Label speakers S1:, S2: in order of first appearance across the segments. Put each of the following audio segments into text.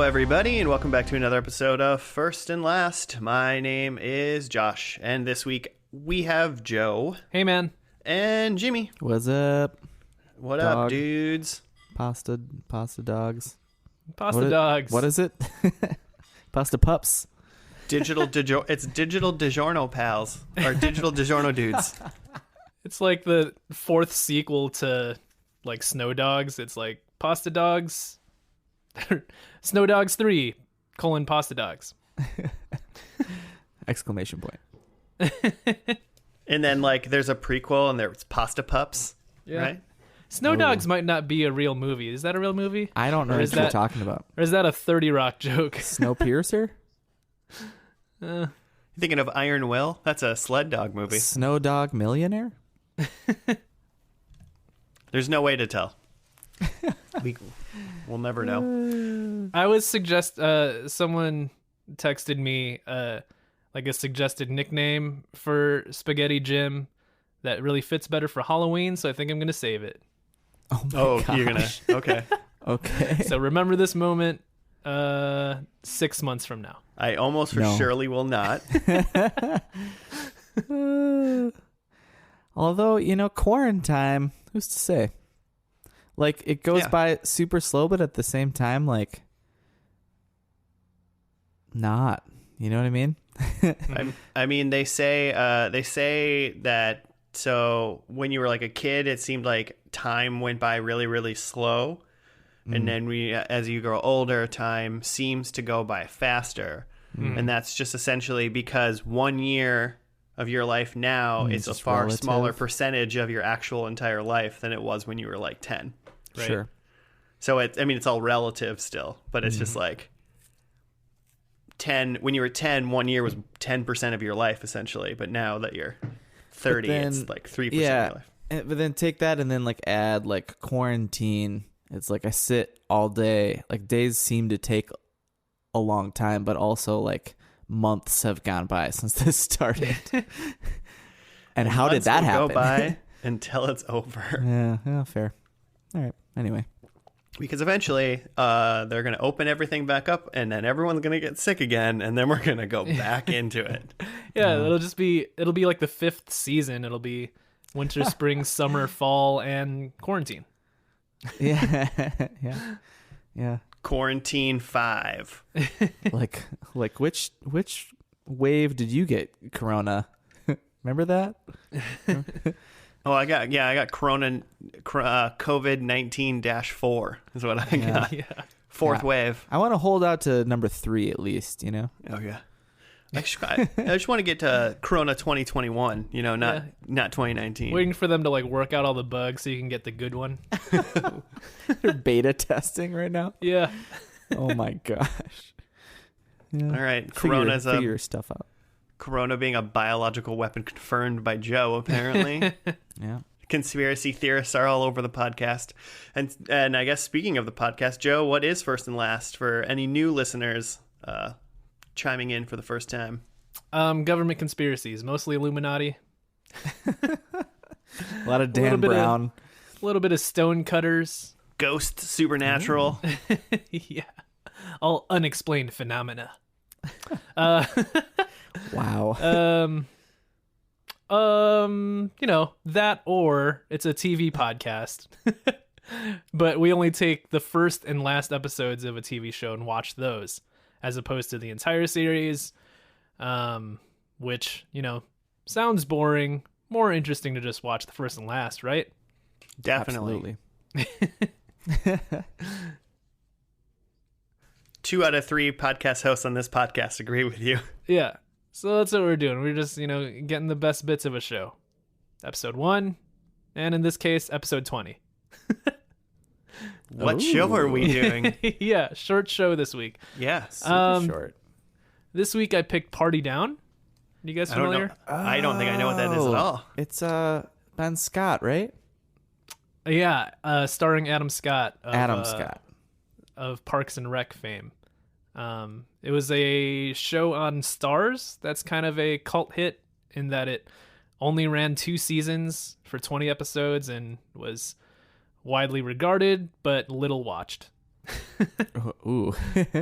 S1: Hello, everybody, and welcome back to another episode of First and Last. My name is Josh, and this week we have Joe.
S2: Hey, man.
S1: And Jimmy.
S3: What's up?
S1: What up, dudes?
S3: Pasta dogs.
S2: Pasta dogs.
S3: What is it? Pasta pups.
S1: It's digital DiGiorno pals, or digital DiGiorno dudes.
S2: It's like the fourth sequel to, like, Snow Dogs. It's like Pasta Dogs... Snow Dogs 3, Pasta Dogs.
S3: Exclamation point.
S1: And then, like, there's a prequel, and there's Pasta Pups, right?
S2: Snow Dogs might not be a real movie. Is that a real movie?
S3: I don't know what you're talking about.
S2: Or is that a 30 Rock joke?
S3: Snowpiercer?
S1: You thinking of Iron Will? That's a sled dog movie.
S3: Snow Dog Millionaire?
S1: There's no way to tell. We'll never know.
S2: I would suggest someone texted me like a suggested nickname for Spaghetti Jim that really fits better for Halloween, so I think I'm going to save it.
S3: Oh,
S1: you're going to... Okay.
S3: Okay.
S2: So remember this moment 6 months from now.
S1: I almost for surely will not.
S3: Although, quarantine, who's to say? Like, it goes by super slow, but at the same time, like, not. You know what I mean?
S1: I mean, they say that, so when you were like a kid, it seemed like time went by really, really slow. And then as you grow older, time seems to go by faster. And that's just essentially because 1 year of your life now is a far smaller percentage of your actual entire life than it was when you were like 10. Right?
S3: Sure.
S1: So it's all relative still, but it's just like 10. When you were 10, 1 year was 10% of your life essentially, but now that you're 30, it's like 3% of your life.
S3: But then take that and then like add like quarantine. It's like I sit all day. Like days seem to take a long time, but also like months have gone by since this started. And how did that happen?
S1: Go by until it's over.
S3: Yeah, fair. All right. Anyway,
S1: because eventually they're going to open everything back up, and then everyone's going to get sick again, and then we're going to go back into it.
S2: Yeah, it'll be like the fifth season. It'll be winter, spring, summer, fall, and quarantine.
S3: Yeah.
S1: Quarantine 5.
S3: like which wave did you get, Corona? Remember that?
S1: Oh, I got Corona, COVID-19-4 is what I got. Yeah. Fourth wave.
S3: I want to hold out to number 3 at least,
S1: Oh, yeah. I just want to get to Corona 2021, not 2019.
S2: Waiting for them to like work out all the bugs so you can get the good one.
S3: They're beta testing right now.
S2: Yeah.
S3: Oh my gosh.
S1: Yeah. All right.
S3: Figure stuff out.
S1: Corona being a biological weapon confirmed by Joe, apparently.
S3: Yeah.
S1: Conspiracy theorists are all over the podcast. And I guess speaking of the podcast, Joe, what is First and Last for any new listeners chiming in for the first time?
S2: Government conspiracies, mostly Illuminati.
S3: A lot of Dan Brown.
S2: A little bit of stonecutters.
S1: Ghost supernatural.
S2: Yeah. All unexplained phenomena.
S3: Wow.
S2: That or it's a TV podcast. But we only take the first and last episodes of a TV show and watch those, as opposed to the entire series, which, sounds boring. More interesting to just watch the first and last, right?
S1: Definitely. 2 out of 3 podcast hosts on this podcast agree with you.
S2: Yeah. So that's what we're doing. We're just, getting the best bits of a show. Episode 1, and in this case, episode 20.
S1: What show are we doing?
S2: Yeah, short show this week.
S1: Yeah,
S3: super short.
S2: This week I picked Party Down. You guys familiar?
S1: I don't think I know what that is at all.
S3: It's Ben Scott, right?
S2: Yeah, starring Adam Scott.
S3: Scott.
S2: Of Parks and Rec fame. It was a show on Starz that's kind of a cult hit in that it only ran 2 seasons for 20 episodes and was widely regarded but little watched.
S3: Ooh.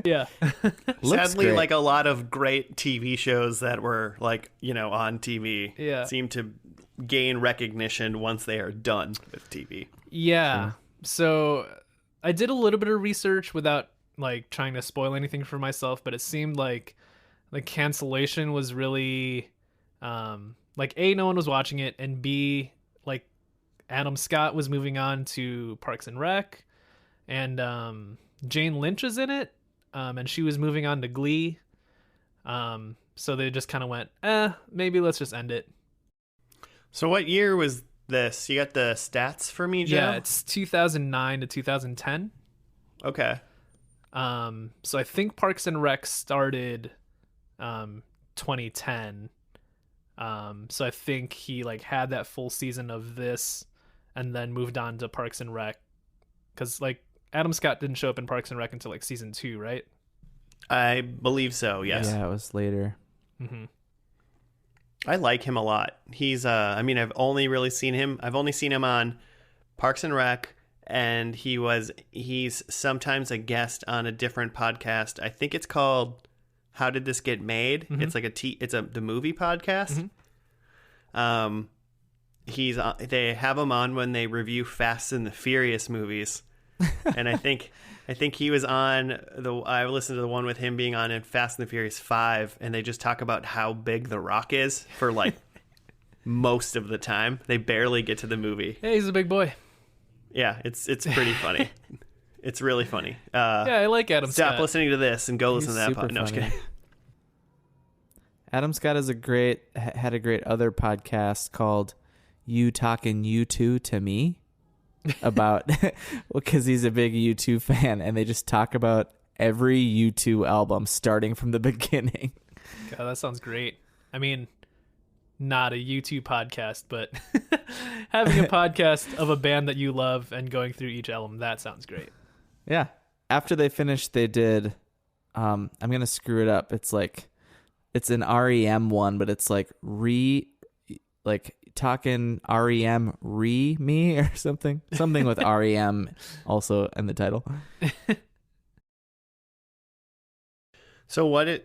S2: Yeah.
S3: Looks
S1: Sadly,
S3: great.
S1: like a lot of great TV shows that were like, on TV
S2: Yeah.
S1: seem to gain recognition once they are done with TV.
S2: Yeah. So I did a little bit of research without like trying to spoil anything for myself, but it seemed like the cancellation was really like A, no one was watching it, and B, like Adam Scott was moving on to Parks and Rec, and Jane Lynch is in it, and she was moving on to Glee. So they just kind of went, maybe let's just end it.
S1: So what year was this? You got the stats for me, Joe?
S2: Yeah, it's 2009 to 2010.
S1: Okay.
S2: So I think Parks and Rec started 2010. So I think he like had that full season of this and then moved on to Parks and Rec, because like Adam Scott didn't show up in Parks and Rec until like season 2, right?
S1: I believe so, yes.
S3: Yeah, it was later.
S2: Mm-hmm.
S1: I like him a lot. He's I've only seen him on Parks and Rec, and he's sometimes a guest on a different podcast. I think it's called How Did This Get Made?
S2: Mm-hmm.
S1: It's like the movie podcast.
S2: Mm-hmm.
S1: They have him on when they review Fast and the Furious movies. And I think he was on I listened to the one with him being on in Fast and the Furious 5, and they just talk about how big The Rock is for like most of the time. They barely get to the movie.
S2: Hey, he's a big boy.
S1: Yeah, it's pretty funny. It's really funny.
S2: Yeah, I like Adam
S1: Stop
S2: Scott.
S1: listening to this and go listen to that
S3: super
S1: podcast. No, just
S3: funny.
S1: kidding.
S3: Adam Scott had a great other podcast called You Talking U2 to Me about, because he's a big U2 fan, and they just talk about every U2 album starting from the beginning.
S2: God, that sounds great. I mean, not a U2 podcast, but having a podcast of a band that you love and going through each album, that sounds great.
S3: Yeah. After they finished, they did, I'm going to screw it up. It's an REM one, but it's like talking REM me or something with REM also in the title.
S1: So I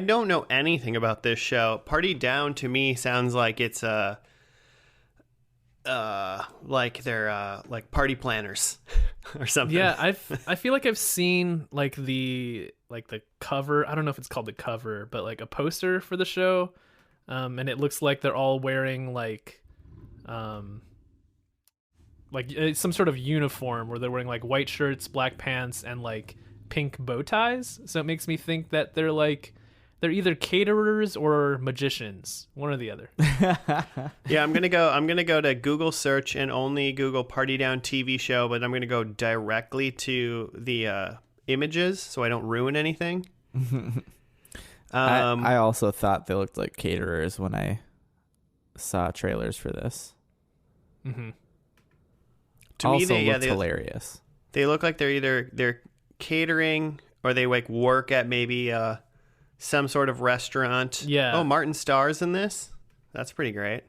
S1: don't know anything about this show. Party Down to me sounds like it's like they're like party planners or something.
S2: Yeah, I feel like I've seen like the cover. I don't know if it's called the cover, but like a poster for the show. And it looks like they're all wearing like some sort of uniform where they're wearing like white shirts, black pants, and like pink bow ties. So it makes me think that they're either caterers or magicians, one or the other.
S1: Yeah, I'm gonna go to Google search and only Google Party Down TV show, but I'm gonna go directly to the images so I don't ruin anything.
S3: I also thought they looked like caterers when I saw trailers for this.
S2: Mm-hmm.
S1: To
S3: also
S1: me,
S3: looked hilarious.
S1: They look like they're catering or they like work at maybe some sort of restaurant.
S2: Yeah.
S1: Oh, Martin Starr's in this. That's pretty great.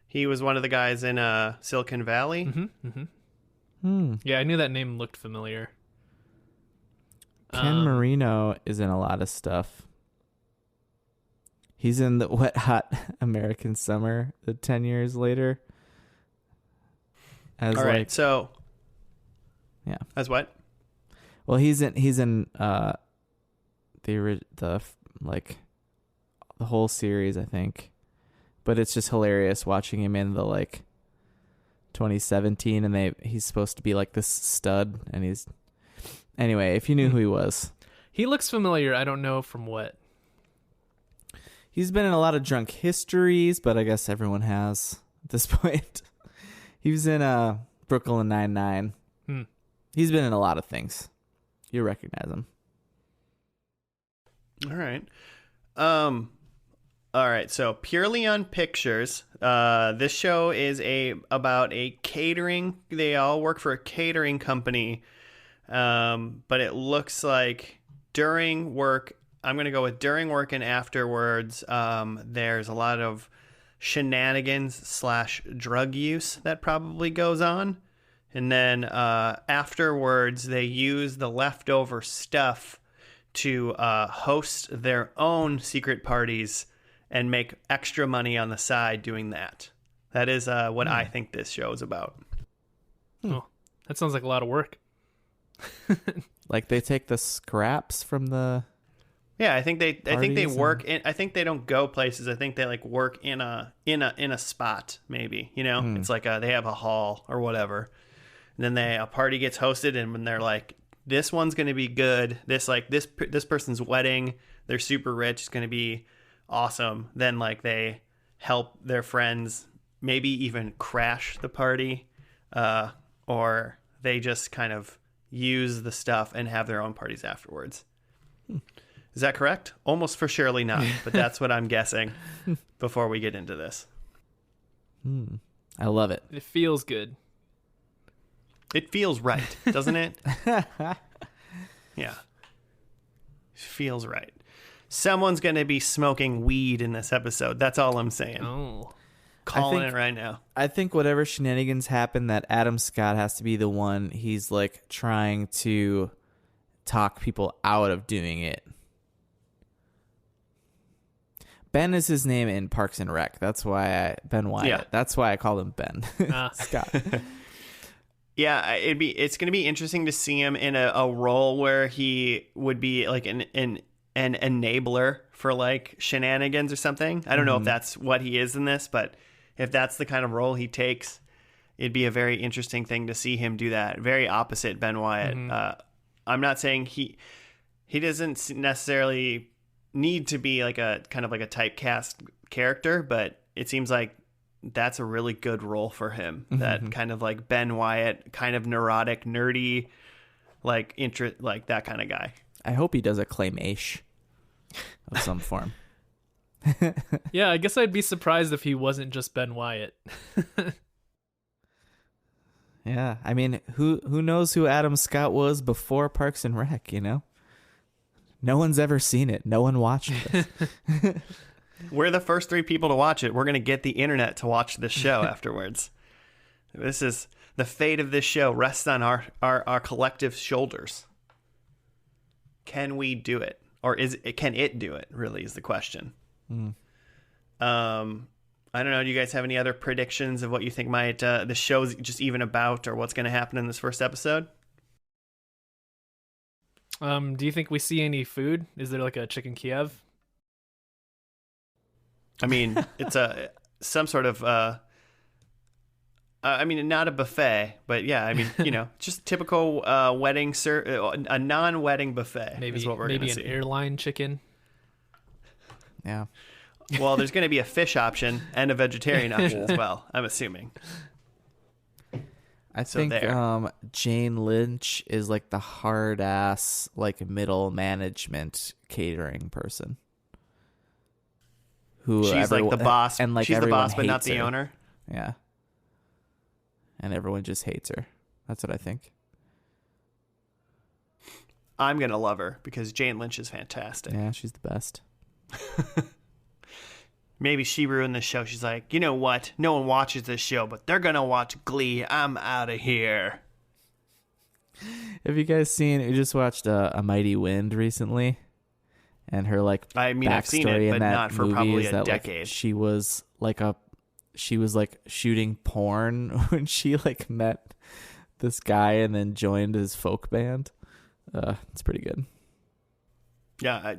S1: He was one of the guys in Silicon Valley.
S2: Mm-hmm. Mm-hmm. Yeah, I knew that name looked familiar.
S3: Ken Marino is in a lot of stuff. He's in the Wet Hot American Summer, the 10 years later.
S1: All right, so
S3: yeah.
S1: As what?
S3: Well, he's in the whole series, I think. But it's just hilarious watching him in the like 2017, and he's supposed to be like this stud, and he's anyway. If you knew who he was,
S2: he looks familiar. I don't know from what.
S3: He's been in a lot of Drunk Histories, but I guess everyone has at this point. He was in Brooklyn Nine-Nine. He's been in a lot of things. You recognize him.
S1: All right. All right. So Purely on Pictures. This show is about a catering. They all work for a catering company. But it looks like during work, I'm going to go with during work and afterwards, there's a lot of shenanigans / drug use that probably goes on. And then afterwards, they use the leftover stuff to host their own secret parties and make extra money on the side doing that. That is what I think this show is about.
S2: Oh, that sounds like a lot of work.
S3: Like they take the scraps from the.
S1: Yeah, I think they work
S3: and...
S1: in. I think they don't go places. I think they like work in a spot. Maybe it's like they have a hall or whatever. And then a party gets hosted, and when they're like, this one's going to be good. This person's wedding, they're super rich. It's going to be awesome. Then like they help their friends, maybe even crash the party, or they just kind of use the stuff and have their own parties afterwards. Is that correct? Almost for surely not, but that's what I'm guessing before we get into this.
S3: I love it.
S2: It feels good.
S1: It feels right, doesn't it? Yeah. Feels right. Someone's going to be smoking weed in this episode. That's all I'm saying.
S2: Oh.
S1: Calling it right now.
S3: I think whatever shenanigans happen, that Adam Scott has to be the one. He's like trying to talk people out of doing it. Ben is his name in Parks and Rec. That's why Ben Wyatt.
S1: Yeah.
S3: That's why I call him Ben Scott.
S1: Yeah, it's going to be interesting to see him in a role where he would be like an enabler for like shenanigans or something. I don't know if that's what he is in this, but if that's the kind of role he takes, it'd be a very interesting thing to see him do that. Very opposite Ben Wyatt. I'm not saying he doesn't necessarily need to be like a kind of like a typecast character, but it seems like that's a really good role for him. That kind of like Ben Wyatt, kind of neurotic, nerdy, like like that kind of guy.
S3: I hope he does a claymation of some form.
S2: Yeah, I guess I'd be surprised if he wasn't just Ben Wyatt.
S3: Yeah, I mean, who knows who Adam Scott was before Parks and Rec, you know? No one's ever seen it. No one watched it.
S1: We're the first 3 people to watch it. We're going to get the internet to watch this show afterwards. This is the fate of this show rests on our collective shoulders. Can we do it? Or can it do it, really, is the question. I don't know. Do you guys have any other predictions of what you think might the show's just even about, or what's going to happen in this first episode?
S2: Do you think we see any food? Is there like a chicken Kiev?
S1: I mean, it's some sort of I mean, not a buffet, but yeah, I mean, you know, just typical wedding a non-wedding buffet.
S2: Maybe
S1: is what we're going to see.
S2: Maybe an airline chicken.
S3: Yeah.
S1: Well, there's going to be a fish option and a vegetarian option as well, I'm assuming.
S3: I think Jane Lynch is like the hard ass, like middle management catering person.
S1: She's like the boss,
S3: and like
S1: she's the boss, but not the
S3: her.
S1: owner.
S3: Yeah. And everyone just hates her. That's what I think.
S1: I'm going to love her because Jane Lynch is fantastic.
S3: Yeah, she's the best.
S1: Maybe she ruined the show. She's like, you know what? No one watches this show, but they're going to watch Glee. I'm out of here.
S3: Have you guys seen, you just watched A Mighty Wind recently? And her like
S1: I mean, I've seen it, but not for probably a decade.
S3: Like, she was like shooting porn when she like met this guy and then joined his folk band. It's pretty good.
S1: Yeah,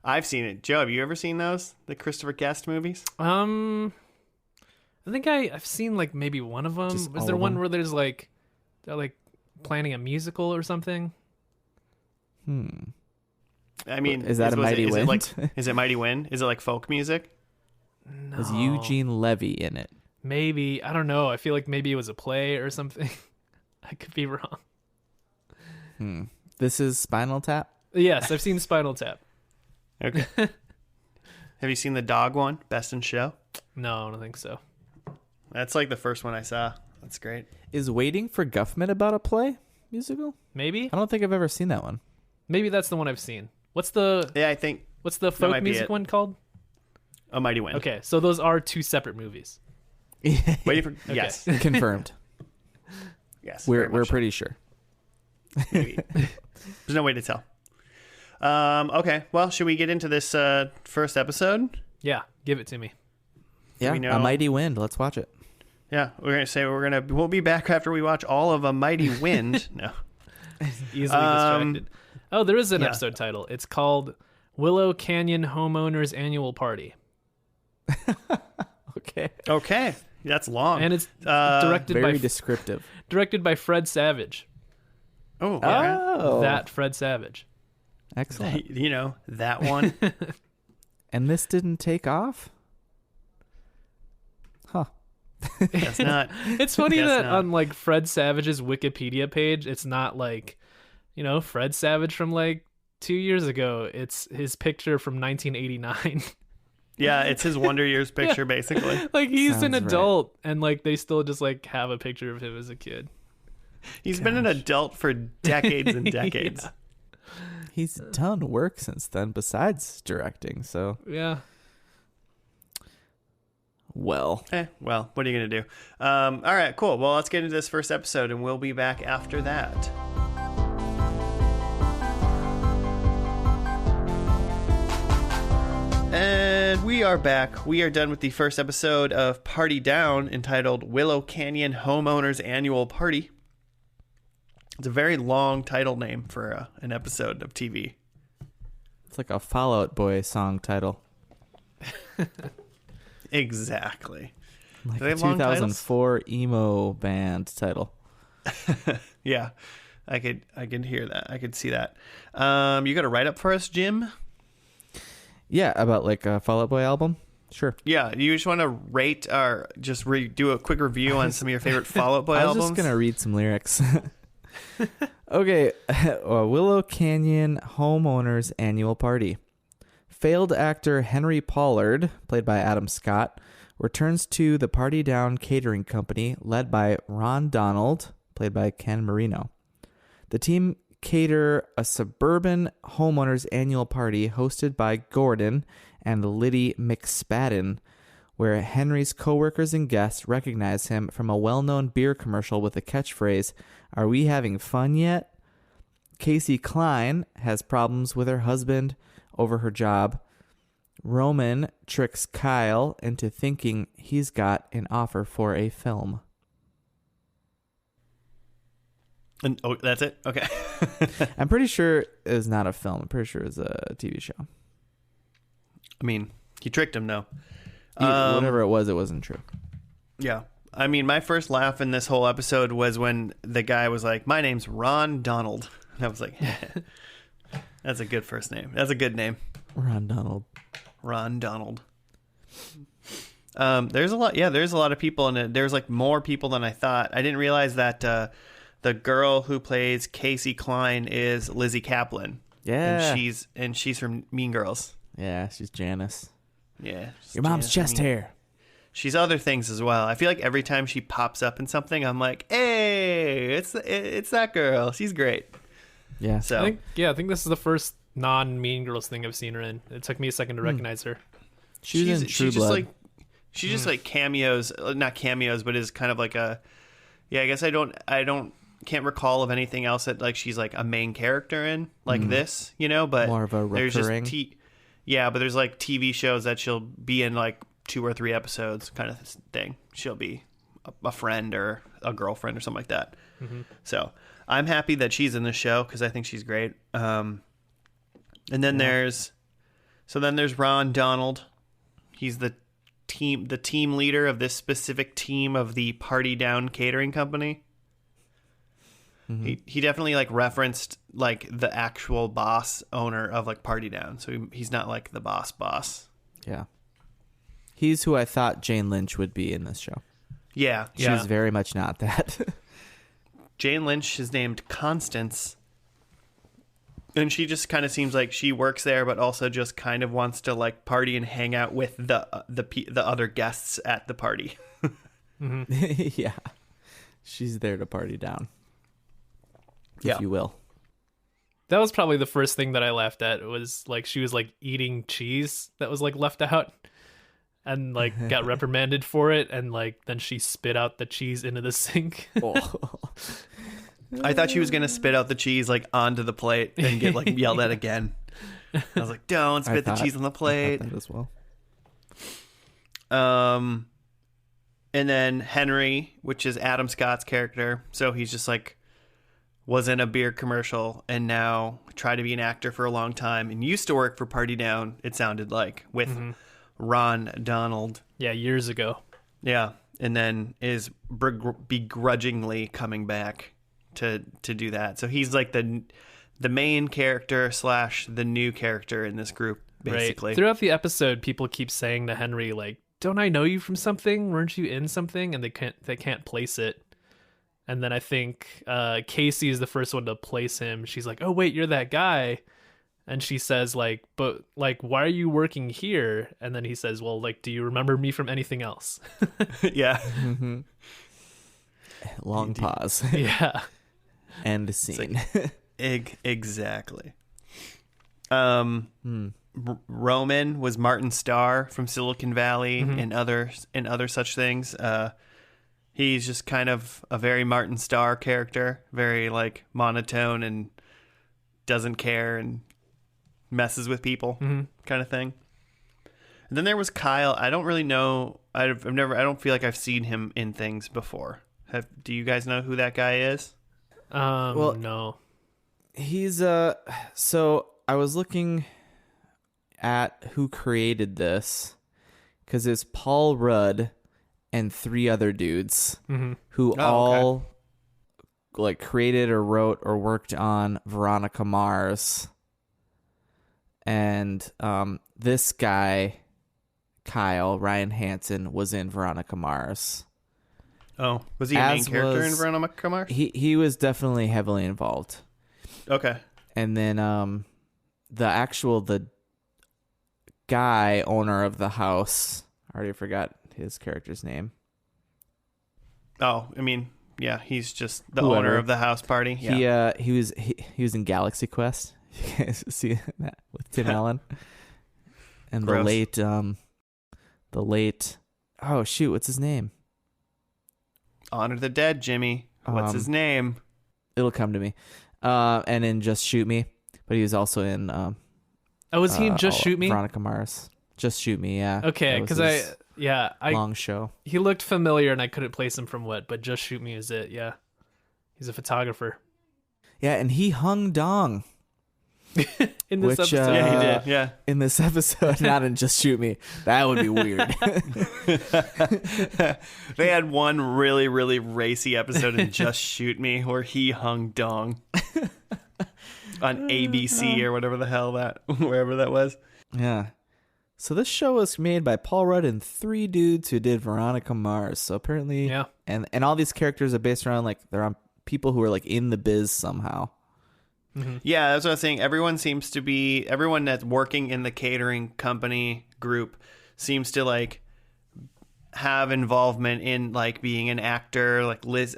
S1: I've seen it. Joe, have you ever seen those? The Christopher Guest movies?
S2: I think I've seen like maybe one of them. Is there one where there's like they're like planning a musical or something?
S1: I mean,
S3: is that a Mighty Wind?
S1: Is it Mighty Wind? Is it like folk music?
S2: No.
S3: Was Eugene Levy in it?
S2: Maybe. I don't know. I feel like maybe it was a play or something. I could be wrong.
S3: This is Spinal Tap?
S2: Yes, I've seen Spinal Tap.
S1: Okay. Have you seen the dog one, Best in Show?
S2: No, I don't think so.
S1: That's like the first one I saw. That's great.
S3: Is Waiting for Guffman about a play musical?
S2: Maybe.
S3: I don't think I've ever seen that one.
S2: Maybe that's the one I've seen. What's the folk music one called?
S1: A Mighty Wind.
S2: Okay, so those are 2 separate movies.
S1: Waiting for
S2: Okay.
S1: yes.
S3: Confirmed.
S1: Yes,
S3: We're
S1: very much so.
S3: pretty sure.
S1: Maybe. There's no way to tell. Okay, well, should we get into this first episode?
S2: Yeah, give it to me.
S3: Yeah,
S1: we know-
S3: A Mighty Wind. Let's watch it.
S1: Yeah, we'll be back after we watch all of A Mighty Wind. No.
S2: Easily distracted. Oh, there is an episode title. It's called Willow Canyon Homeowners Annual Party.
S3: Okay.
S1: That's long.
S2: And it's directed
S3: Very
S2: by
S3: descriptive.
S2: directed by Fred Savage.
S1: Oh, okay.
S3: Oh,
S2: That Fred Savage.
S3: excellent.
S1: You know, that one.
S3: And this didn't take off? Huh.
S1: That's not.
S2: It's funny
S1: Guess
S2: that
S1: not.
S2: on like Fred Savage's Wikipedia page, it's not like, Fred Savage from like 2 years ago. It's his picture from 1989.
S1: Yeah, it's his Wonder Years picture, basically.
S2: Like he's an
S3: Sounds right.
S2: adult, and like they still just like have a picture of him as a kid.
S1: He's been an adult for decades and decades.
S3: He's done work since then besides directing, so
S2: Yeah.
S3: well.
S1: Well, what are you going to do? All right, cool. Well, let's get into this first episode, and we'll be back after that. And we are back. We are done with the first episode of Party Down, entitled Willow Canyon Homeowners Annual Party. It's a very long title name for an episode of TV.
S3: It's like a Fall Out Boy song title.
S1: Exactly.
S3: Like
S1: Do they
S3: a
S1: have long titles?
S3: 2004 emo band title.
S1: Yeah, I could hear that. I could see that. You got a write up for us, Jim?
S3: Yeah, about like a Fall Out Boy album? Sure.
S1: Yeah, you just want to rate or just do a quick review on some of your favorite Fall Out Boy
S3: I was
S1: albums?
S3: just going to read some lyrics. Okay. Willow Canyon Homeowners Annual Party. Failed actor Henry Pollard, played by Adam Scott, returns to the Party Down catering company led by Ron Donald, played by Ken Marino. The team cater a suburban homeowners annual party hosted by Gordon and Liddy McSpadden, where Henry's coworkers and guests recognize him from a well-known beer commercial with the catchphrase, "Are we having fun yet?" Casey Klein has problems with her husband over her job. Roman tricks Kyle into thinking he's got an offer for a film.
S1: And, oh, that's it? Okay.
S3: I'm pretty sure it's not a film. I'm pretty sure it's a TV show.
S1: I mean, he tricked him, though.
S3: Whatever it wasn't true.
S1: Yeah. I mean, my first laugh in this whole episode was when the guy was like, "My name's Ron Donald." And I was like, that's a good first name. That's a good name.
S3: Ron Donald.
S1: Ron Donald. There's a lot of people in it. There's like more people than I thought. I didn't realize that the girl who plays Casey Klein is Lizzie Kaplan.
S3: Yeah.
S1: And she's from Mean Girls.
S3: Yeah, she's Janice.
S1: Yeah.
S3: Your mom's chest hair.
S1: She's other things as well. I feel like every time she pops up in something, I'm like, hey, it's that girl. She's great.
S3: Yeah.
S1: So
S2: I think this is the first non-Mean Girls thing I've seen her in. It took me a second to recognize her.
S3: She was in True Blood.
S1: She's just like cameos, not cameos, but is kind of like a. Yeah, I guess can't recall of anything else that like she's like a main character in like this, but
S3: More of a
S1: there's
S3: recurring.
S1: just but there's like TV shows that she'll be in like 2 or 3 episodes kind of thing. She'll be a friend or a girlfriend or something like that. Mm-hmm. So I'm happy that she's in the show because I think she's great. And then there's Ron Donald. He's the team leader of this specific team of the Party Down catering company. Mm-hmm. He definitely like referenced like the actual boss owner of like Party Down. So he's not like the boss.
S3: Yeah. He's who I thought Jane Lynch would be in this show.
S1: Yeah.
S3: She's very much not that.
S1: Jane Lynch is named Constance. And she just kind of seems like she works there, but also just kind of wants to like party and hang out with the other guests at the party.
S3: Mm-hmm. Yeah. She's there to party down. If you will.
S2: That was probably the first thing that I laughed at. It was like she was like eating cheese that was like left out. and like got reprimanded for it, and like then she spit out the cheese into the sink.
S1: I thought she was gonna spit out the cheese like onto the plate and get like yelled at again. I was like, "Don't spit the cheese on the plate."
S3: I thought that as well.
S1: And then Henry, which is Adam Scott's character, so he's just like was in a beer commercial and now tried to be an actor for a long time and used to work for Party Down. It sounded like with Ron Donald.
S2: Yeah, years ago.
S1: Yeah, and then is begrudgingly coming back to do that. So he's like the main character / the new character in this group, basically.
S2: Right. Throughout the episode, people keep saying to Henry, like, "Don't I know you from something? Weren't you in something?" And they can't place it. And then I think Casey is the first one to place him. She's like, "Oh wait, you're that guy." And she says, like, "But like, why are you working here?" And then he says, "Well, like, do you remember me from anything else?"
S1: Yeah.
S3: Mm-hmm. Long pause.
S2: Yeah.
S3: End scene.
S1: Exactly. Roman was Martin Starr from Silicon Valley and other such things. He's just kind of a very Martin Starr character, very like monotone and doesn't care and messes with people kind of thing. And then there was Kyle. I don't really know. I don't feel like I've seen him in things before. Do you guys know who that guy is?
S3: Well,
S2: no.
S3: He's so I was looking at who created this because it's Paul Rudd and 3 other dudes who all like created or wrote or worked on Veronica Mars. And this guy, Kyle Ryan Hansen, was in Veronica Mars.
S1: Oh, was he a main character in Veronica Mars?
S3: He was definitely heavily involved.
S1: Okay.
S3: And then the guy, owner of the house, I already forgot his character's name.
S1: Oh, I mean, yeah, he's just the
S3: Whoever.
S1: owner of the house party. Yeah.
S3: He was in Galaxy Quest. You guys see that with Tim Allen? And
S1: Gross.
S3: the late oh shoot, what's his name?
S1: Honor the Dead, Jimmy. What's his name?
S3: It'll come to me. And in Just Shoot Me, but he was also in
S2: Was he in Just Shoot Me?
S3: Veronica Mars. Just Shoot Me, yeah.
S2: Okay, because I
S3: long show.
S2: He looked familiar and I couldn't place him from what, but Just Shoot Me is it, yeah. He's a photographer.
S3: Yeah, and he hung dong.
S2: In this episode.
S1: Yeah, he did. Yeah.
S3: In this episode, not in Just Shoot Me. That would be weird.
S1: They had one really, really racy episode in Just Shoot Me where he hung dong on ABC or whatever the hell wherever that was.
S3: Yeah. So this show was made by Paul Rudd and 3 dudes who did Veronica Mars. So apparently,
S2: yeah.
S3: And all these characters are based around they're on people who are in the biz somehow.
S1: Mm-hmm. Yeah, that's what I was saying. Everyone that's working in the catering company group seems to have involvement in being an actor. Like Liz,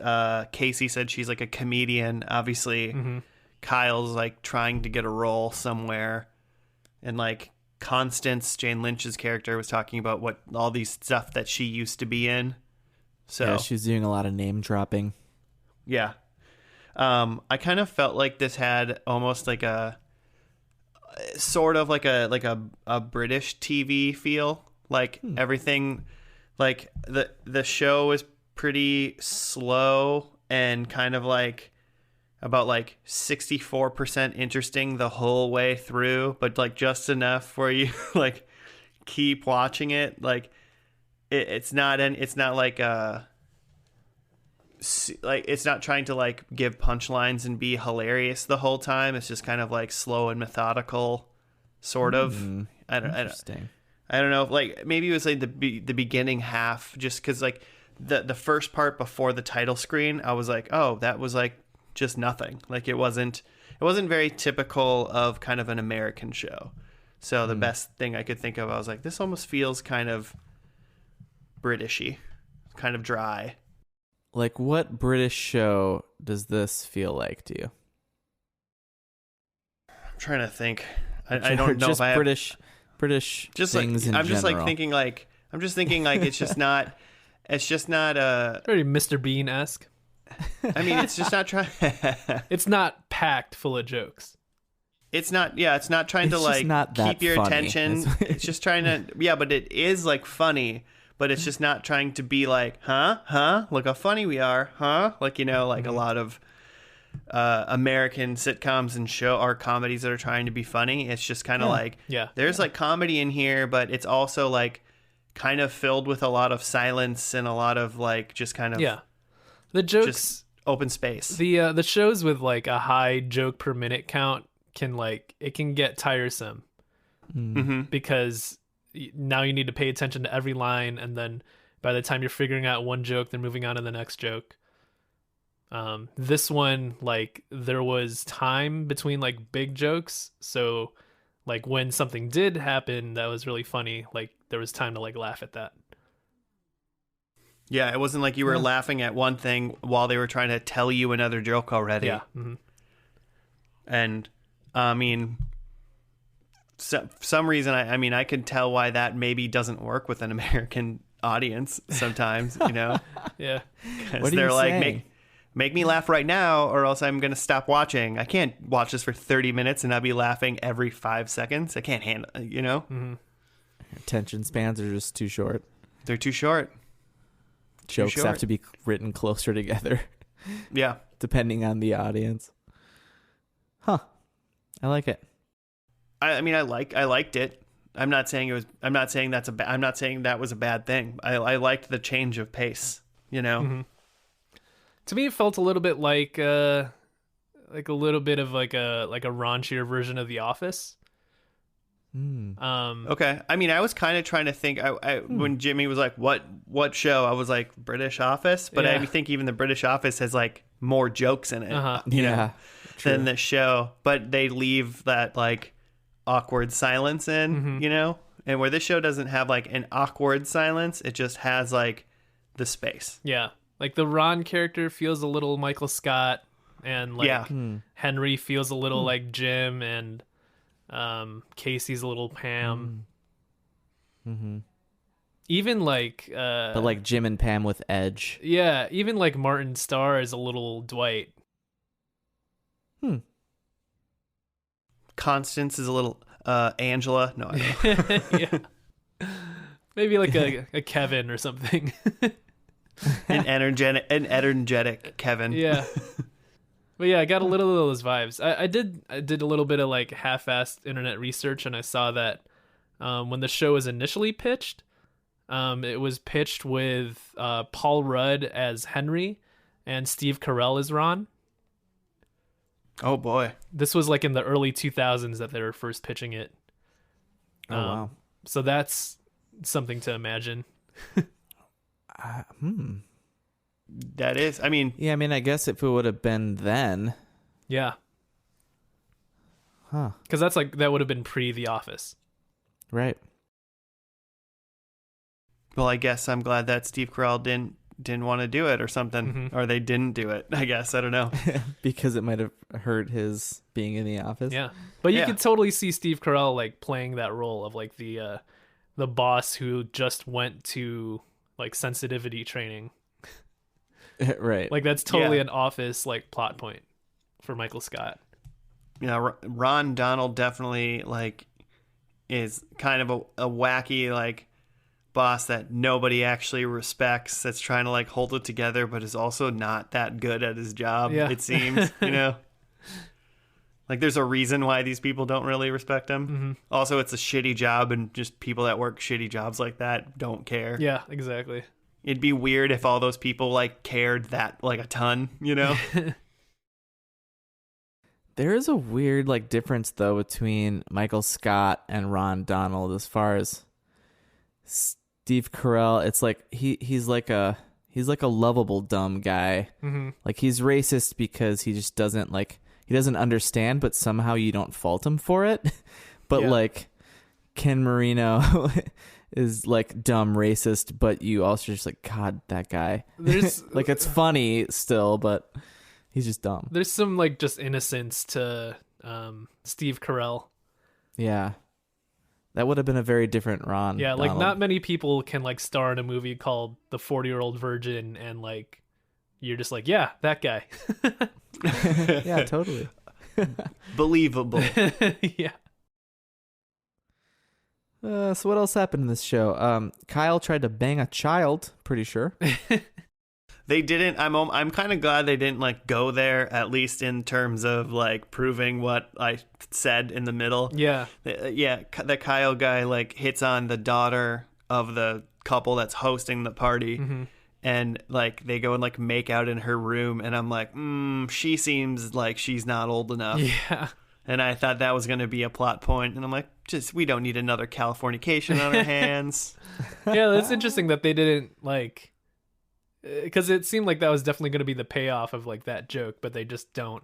S1: Casey said she's a comedian. Obviously, Kyle's trying to get a role somewhere, and Constance, Jane Lynch's character, was talking about what all these stuff that she used to be in. So
S3: yeah, she's doing a lot of name dropping.
S1: Yeah. I kind of felt like this had almost a sort of a British TV feel. Everything, the show is pretty slow and kind of about 64% interesting the whole way through, but just enough where you keep watching it. It's not it's not trying to give punchlines and be hilarious the whole time. It's just kind of slow and methodical, sort of. I don't know. Maybe it was the beginning half, just because the first part before the title screen, I was oh, that was just nothing. It wasn't very typical of kind of an American show. So the best thing I could think of, I was this almost feels kind of Britishy, kind of dry.
S3: What British show does this feel like to you?
S1: I'm trying to think. I don't know
S3: just
S1: if I have
S3: British
S1: just
S3: things in
S1: I'm
S3: general.
S1: just thinking I'm just thinking like it's just not
S2: Very Mr. Bean-esque.
S1: I mean, it's just not trying.
S2: It's not packed full of jokes.
S1: It's not trying to
S3: It's just
S1: like
S3: not that
S1: keep your
S3: funny.
S1: attention. It's just trying to, yeah, but it is like funny, but it's just not trying to be like, huh? Look how funny we are, huh? Like, you know, like a lot of American sitcoms and comedies that are trying to be funny. It's just kind of like, there's like comedy in here, but it's also like kind of filled with a lot of silence and a lot of like just kind of
S2: the jokes,
S1: just open space.
S2: The shows with like a high joke per minute count can get tiresome because now you need to pay attention to every line, and then by the time you're figuring out one joke, they're moving on to the next joke. This one, like, there was time between like big jokes, so like when something did happen that was really funny, like there was time to like laugh at that.
S1: Yeah, it wasn't like you were laughing at one thing while they were trying to tell you another joke already.
S2: Yeah.
S1: And I mean, for some reason, I can tell why that maybe doesn't work with an American audience sometimes, you know?
S2: Yeah.
S1: Because they're like, make me laugh right now or else I'm going to stop watching. I can't watch this for 30 minutes and I'll be laughing every 5 seconds. I can't handle it, you know?
S3: Attention spans are just too short.
S1: They're too short.
S3: Jokes have to be written closer together.
S1: Yeah.
S3: Depending on the audience. Huh. I like it.
S1: I mean, I liked it. I'm not saying that was a bad thing. I liked the change of pace, you know?
S2: To me, it felt a little bit like a little bit of like a raunchier version of The Office.
S1: Okay. I mean, I was kind of trying to think. When Jimmy was like, "What show?" I was like, "British Office," but I think even the British Office has like more jokes in it, you know, than the show. But they leave that like awkward silence in, you know, and where this show doesn't have like an awkward silence, it just has like the space.
S2: Yeah. Like the Ron character feels a little Michael Scott, and like Henry feels a little like Jim, and Casey's a little Pam. Even like
S3: but like Jim and Pam with edge.
S2: Yeah, even like Martin Starr is a little Dwight.
S1: Constance is a little Angela. No, I don't know.
S2: Yeah. Maybe like a Kevin or something.
S1: An energetic Kevin.
S2: Yeah. But yeah, I got a little of those vibes. I did a little bit of like half-assed internet research, and I saw that when the show was initially pitched, it was pitched with Paul Rudd as Henry and Steve Carell as Ron.
S1: Oh boy.
S2: This was like in the early 2000s that they were first pitching it.
S3: Oh wow.
S2: So that's something to imagine.
S1: That is, I mean...
S3: Yeah, I mean, I guess if it would have been then...
S2: Yeah.
S3: Huh.
S2: Because that would have been pre-The Office.
S3: Right.
S1: Well, I guess I'm glad that Steve Carell didn't want to do it or something. Or they didn't do it, I guess. I don't know.
S3: Because it might have hurt his being in The Office.
S2: Yeah. But you could totally see Steve Carell like playing that role of like the boss who just went to like sensitivity training.
S3: Right.
S2: Like that's totally an Office like plot point for Michael Scott.
S1: You know, Ron Donald definitely like is kind of a wacky like boss that nobody actually respects, that's trying to like hold it together but is also not that good at his job, it seems. You know, like there's a reason why these people don't really respect him. Also, it's a shitty job, and just people that work shitty jobs like that don't care.
S2: Yeah, exactly.
S1: It'd be weird if all those people like cared that like a ton, you know?
S3: There is a weird like difference though between Michael Scott and Ron Donald as far as Steve Carell. It's like he's like a lovable dumb guy. Like he's racist because he just doesn't he doesn't understand, but somehow you don't fault him for it. But like Ken Marino is like dumb racist, but you also just like, God, that guy. There's like, it's funny still, but he's just dumb.
S2: There's some like just innocence to Steve Carell.
S3: Yeah. That would have been a very different Ron.
S2: Yeah, like
S3: Donald.
S2: not many people can like star in a movie called The 40-Year-Old Virgin and like you're just like, yeah, that guy.
S3: Yeah, totally.
S1: Believable.
S2: Yeah.
S3: So what else happened in this show? Kyle tried to bang a child, pretty sure.
S1: They didn't. I'm kind of glad they didn't like go there, at least in terms of like proving what I said in the middle.
S2: Yeah.
S1: Yeah, the Kyle guy like hits on the daughter of the couple that's hosting the party, and like they go and like make out in her room, and I'm like, she seems like she's not old enough.
S2: Yeah.
S1: And I thought that was going to be a plot point, and I'm like, we don't need another Californication on our hands.
S2: Yeah, that's interesting that they didn't like. Because it seemed like that was definitely going to be the payoff of like that joke, but they just don't.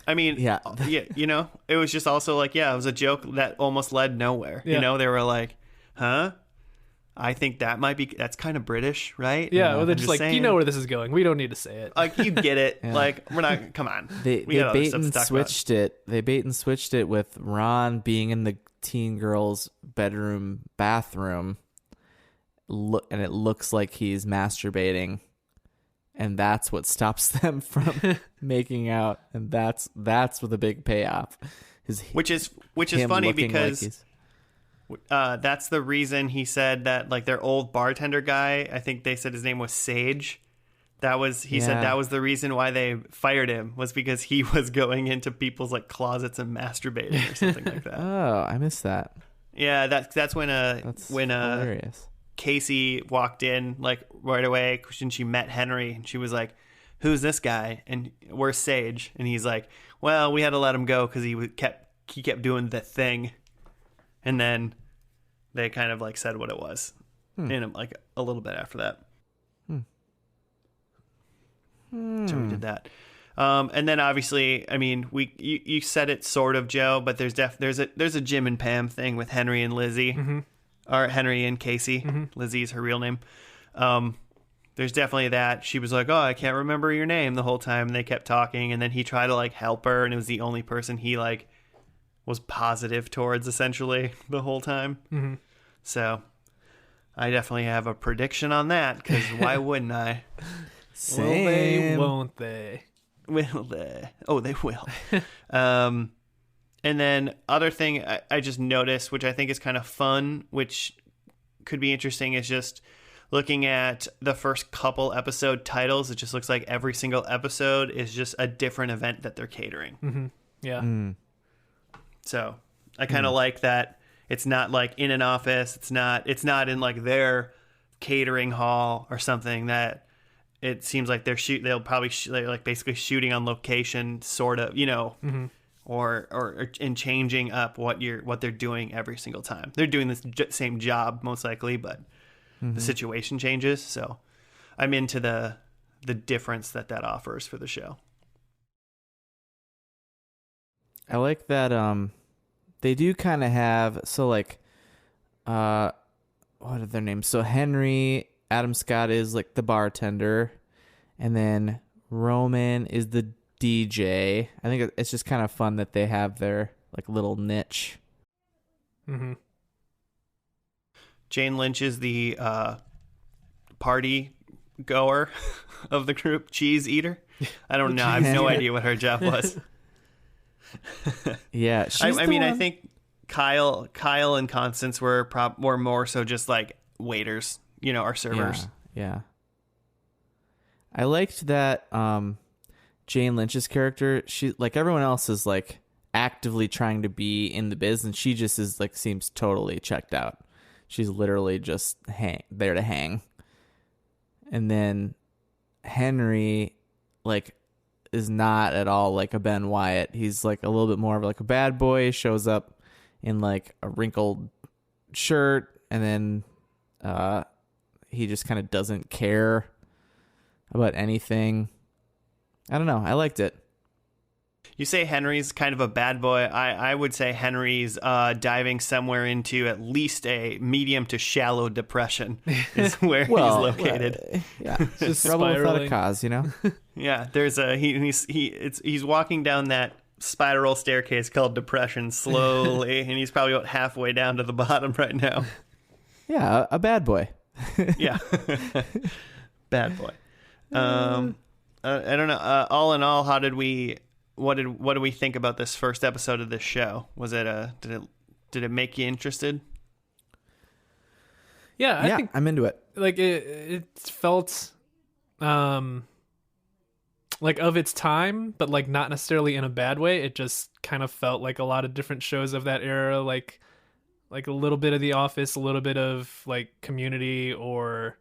S1: I mean,
S3: Yeah.
S1: You know, it was just also like, yeah, it was a joke that almost led nowhere.
S2: Yeah.
S1: You know, they were like, huh? I think that's kind of British, right?
S2: Yeah, well, they're
S1: I'm
S2: just like,
S1: saying.
S2: you know where this is going. We don't need to say it.
S1: Like, you get it.
S3: Yeah.
S1: Like, we're not, come on.
S3: They
S1: We got other
S3: bait
S1: stuff to
S3: and
S1: talk
S3: switched it. They bait and switched it with Ron being in the teen girl's bathroom, and it looks like he's masturbating, and that's what stops them from making out, and that's what the big payoff is.
S1: Which is
S3: him
S1: funny
S3: looking
S1: because
S3: like
S1: that's the reason he said that, like, their old bartender guy, I think they said his name was Sage. He said that was the reason why they fired him, was because he was going into people's like closets and masturbating or something like that.
S3: Oh, I missed that.
S1: Yeah, that's when
S3: Hilarious.
S1: Casey walked in like right away when she met Henry, and she was like, "Who's this guy?" And "Where's Sage?" And he's like, "Well, we had to let him go because he kept doing the thing." And then they kind of like said what it was, and like a little bit after that. So we did that. And then obviously, I mean, you said it sort of, Joe, but there's a Jim and Pam thing with Henry and Lizzie, or Henry and Casey. Lizzie's her real name. There's definitely that. She was like, "Oh, I can't remember your name" the whole time. And they kept talking, and then he tried to like help her, and it was the only person he like was positive towards essentially the whole time. So I definitely have a prediction on that, because why wouldn't I?
S2: Will they? Won't they?
S1: Will they? Oh, they will. And then other thing I just noticed, which I think is kind of fun, which could be interesting, is just looking at the first couple episode titles. It just looks like every single episode is just a different event that they're catering.
S2: Yeah.
S1: So I kind of like that. It's not like in an office. It's not in like their catering hall or something. That it seems like they'll probably they're like basically shooting on location, sort of, you know, or in changing up what they're doing every single time. They're doing this same job most likely, but the situation changes. So I'm into the difference that offers for the show.
S3: I like that they do kind of have, so like what are their names? So Henry, Adam Scott is like the bartender, and then Roman is the DJ. I think it's just kind of fun that they have their like little niche.
S1: Jane Lynch is the party goer of the group, cheese eater. I don't know. I have no idea what her job was.
S3: Yeah,
S1: I mean, I think Kyle and Constance were more so just like waiters, you know, or servers.
S3: Yeah. I liked that Jane Lynch's character, she, like everyone else, is like actively trying to be in the biz, and she just is like seems totally checked out. She's literally just there to hang. And then Henry, like, is not at all like a Ben Wyatt. He's like a little bit more of like a bad boy. Shows up in like a wrinkled shirt, and then he just kind of doesn't care about anything. I don't know. I liked it.
S1: You say Henry's kind of a bad boy. I would say Henry's diving somewhere into at least a medium to shallow depression is where he's located.
S3: Yeah, just rebel without a cause, you know.
S1: Yeah, there's he's walking down that spiral staircase called depression slowly, and he's probably about halfway down to the bottom right now.
S3: Yeah, a bad boy.
S1: Yeah. Bad boy. I don't know. All in all, what do we think about this first episode of this show? Was it did it make you interested?
S2: Yeah, I think
S3: I'm into it.
S2: like it felt like of its time, but like not necessarily in a bad way. It just kind of felt like a lot of different shows of that era, like a little bit of The Office, a little bit of like Community, or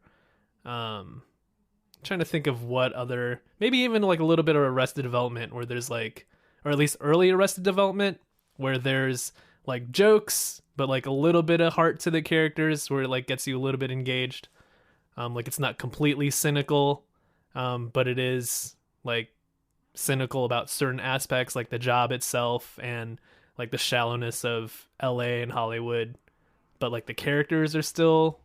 S2: trying to think of what other, maybe even like a little bit of Arrested Development, where there's like, or at least early Arrested Development, where there's like jokes but like a little bit of heart to the characters, where it like gets you a little bit engaged. Like it's not completely cynical, but it is like cynical about certain aspects, like the job itself and like the shallowness of LA and Hollywood. But like the characters are still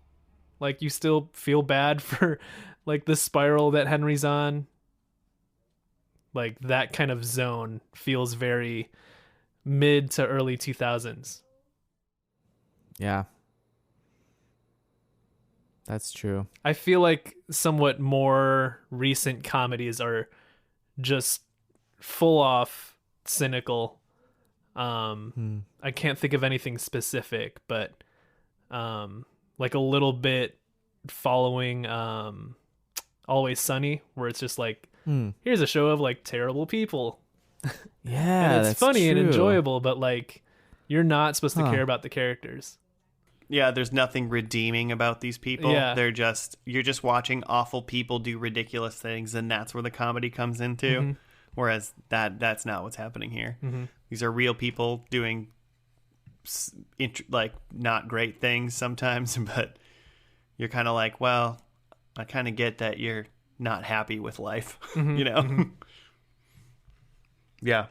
S2: like, you still feel bad for like the spiral that Henry's on. Like that kind of zone feels very mid to early 2000s.
S3: Yeah. That's true.
S2: I feel like somewhat more recent comedies are just full off cynical. I can't think of anything specific, but like a little bit following Always Sunny, where it's just like, here's a show of like terrible people.
S3: Yeah,
S2: and it's
S3: that's
S2: funny and
S3: true.
S2: enjoyable, but like you're not supposed to care about the characters.
S1: Yeah, there's nothing redeeming about these people.
S2: Yeah.
S1: You're just watching awful people do ridiculous things, and that's where the comedy comes into.
S2: Mm-hmm.
S1: Whereas that's not what's happening here.
S2: Mm-hmm.
S1: These are real people doing like not great things sometimes, but you're kind of like, well, I kind of get that you're not happy with life, you know?
S2: Mm-hmm.
S1: Yeah.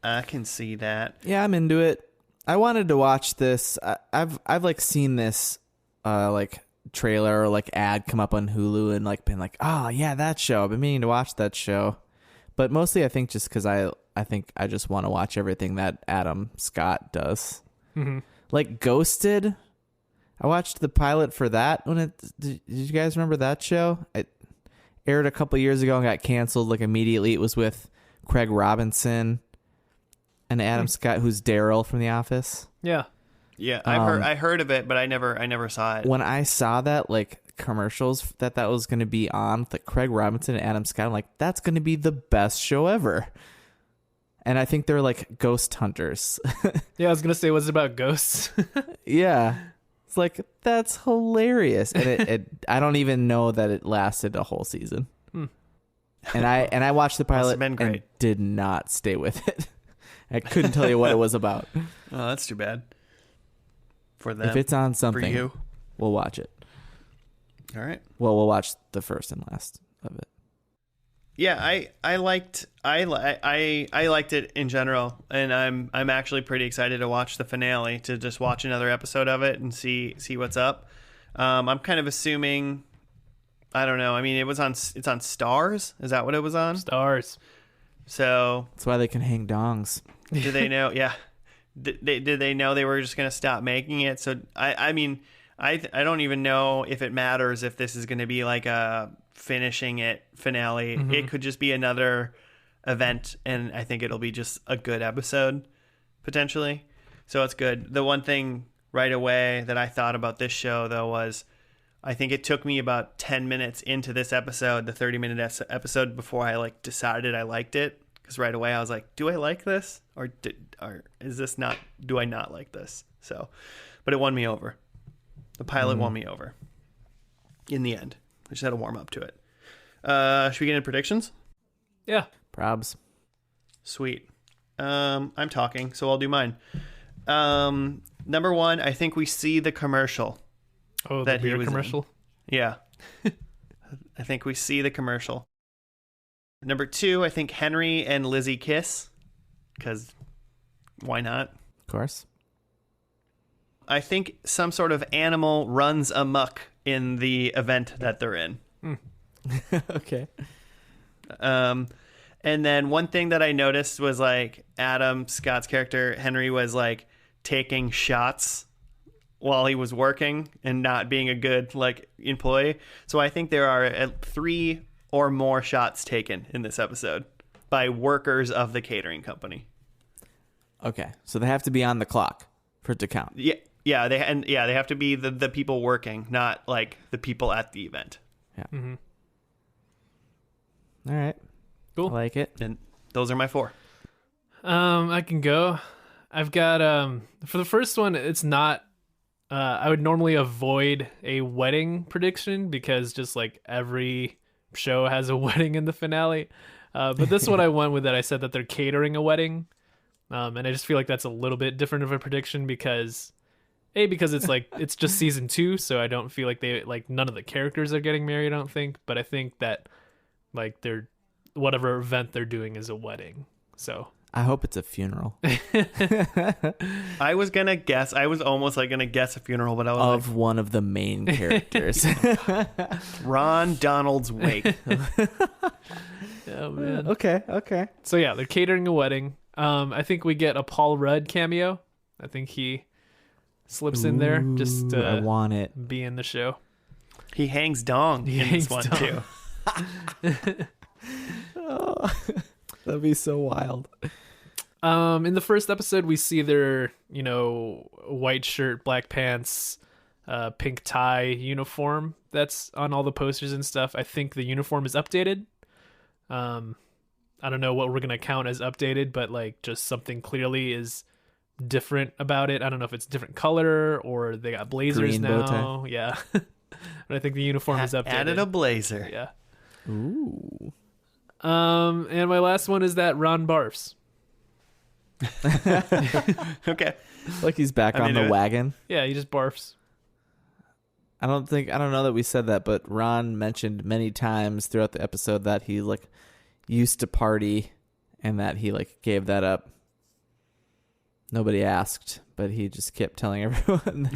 S1: I can see that.
S3: Yeah, I'm into it. I wanted to watch this. I've like seen this like trailer or like ad come up on Hulu and like been like, oh yeah, that show. I've been meaning to watch that show, but mostly I think just because I think I just want to watch everything that Adam Scott does.
S2: Mm-hmm.
S3: Like Ghosted. I watched the pilot for that when did you guys remember that show? It aired a couple years ago and got canceled like immediately. It was with Craig Robinson and Adam Scott, who's Daryl from The Office.
S2: Yeah.
S1: Yeah, I heard of it, but I never saw it.
S3: When I saw that like commercials that was going to be on, like Craig Robinson and Adam Scott, I'm like, that's going to be the best show ever. And I think they're like ghost hunters.
S2: Yeah, I was gonna say, was it about ghosts?
S3: Yeah, it's like, that's hilarious. And it I don't even know that it lasted a whole season. And I watched the pilot and did not stay with it. I couldn't tell you what it was about.
S1: Oh, that's too bad. For them.
S3: If it's on something,
S1: for you,
S3: we'll watch it.
S1: All right.
S3: Well, we'll watch the first and last of it.
S1: Yeah, I liked it in general, and I'm actually pretty excited to watch the finale, to just watch another episode of it and see what's up. I'm kind of assuming, I don't know. I mean, it's on Stars. Is that what it was on?
S2: Stars.
S1: So
S3: that's why they can hang dongs.
S1: Do they know? Yeah. Did they know they were just going to stop making it? So I mean, I don't even know if it matters if this is going to be like a finishing it finale. Mm-hmm. It could just be another event, and I think it'll be just a good episode potentially. So it's good. The one thing right away that I thought about this show though was, I think it took me about 10 minutes into this episode, the 30-minute episode, before I like decided I liked it. Because right away I was like, do I like this? Or is this not, do I not like this? So, but it won me over. The pilot won me over in the end. I just had to warm up to it. Should we get into predictions?
S2: Yeah.
S3: Probs.
S1: Sweet. I'm talking, so I'll do mine. Number one, I think we see the commercial.
S2: Oh, the beer commercial?
S1: In. Yeah. I think we see the commercial. Number two, I think Henry and Lizzie kiss. Because why not?
S3: Of course.
S1: I think some sort of animal runs amok in the event that they're in.
S3: Okay.
S1: And then one thing that I noticed was like Adam Scott's character Henry was like taking shots while he was working and not being a good like employee. So I think there are 3 or more shots taken in this episode by workers of the catering company.
S3: Okay, so they have to be on the clock for it to count.
S1: Yeah, they have to be the people working, not like the people at the event.
S3: Yeah.
S2: Mm-hmm.
S3: All right.
S2: Cool.
S3: I like it.
S1: And those are my 4.
S2: I can go. I've got for the first one, it's not. I would normally avoid a wedding prediction because just like every show has a wedding in the finale. But this one I went with that. I said that they're catering a wedding. And I just feel like that's a little bit different of a prediction because it's like it's just season 2, so I don't feel like none of the characters are getting married, I don't think. But I think that like they're whatever event they're doing is a wedding. So
S3: I hope it's a funeral
S1: I was almost like gonna guess a funeral, but I was
S3: of one of the main characters.
S1: Ron Donald's wake.
S2: oh man.
S3: Okay.
S2: So yeah, they're catering a wedding. I think we get a Paul Rudd cameo. I think he slips in there just to
S3: I want it.
S2: be in the show.
S1: He hangs dong in this one too.
S3: Oh, that'd be so wild.
S2: In the first episode, we see their, white shirt, black pants, pink tie uniform that's on all the posters and stuff. I think the uniform is updated. I don't know what we're going to count as updated, but like just something clearly is different about it. I don't know if it's different color or they got blazers
S3: Green bow
S2: now.
S3: tie.
S2: Yeah. But I think the uniform is updated.
S1: Added a blazer.
S2: Yeah.
S3: Ooh.
S2: And my last one is that Ron barfs.
S1: Okay.
S3: Like he's back
S1: I'm
S3: on the
S1: into it.
S3: wagon.
S2: Yeah, he just barfs.
S3: I don't know that we said that, but Ron mentioned many times throughout the episode that he like used to party and that he like gave that up. Nobody asked, but he just kept telling everyone.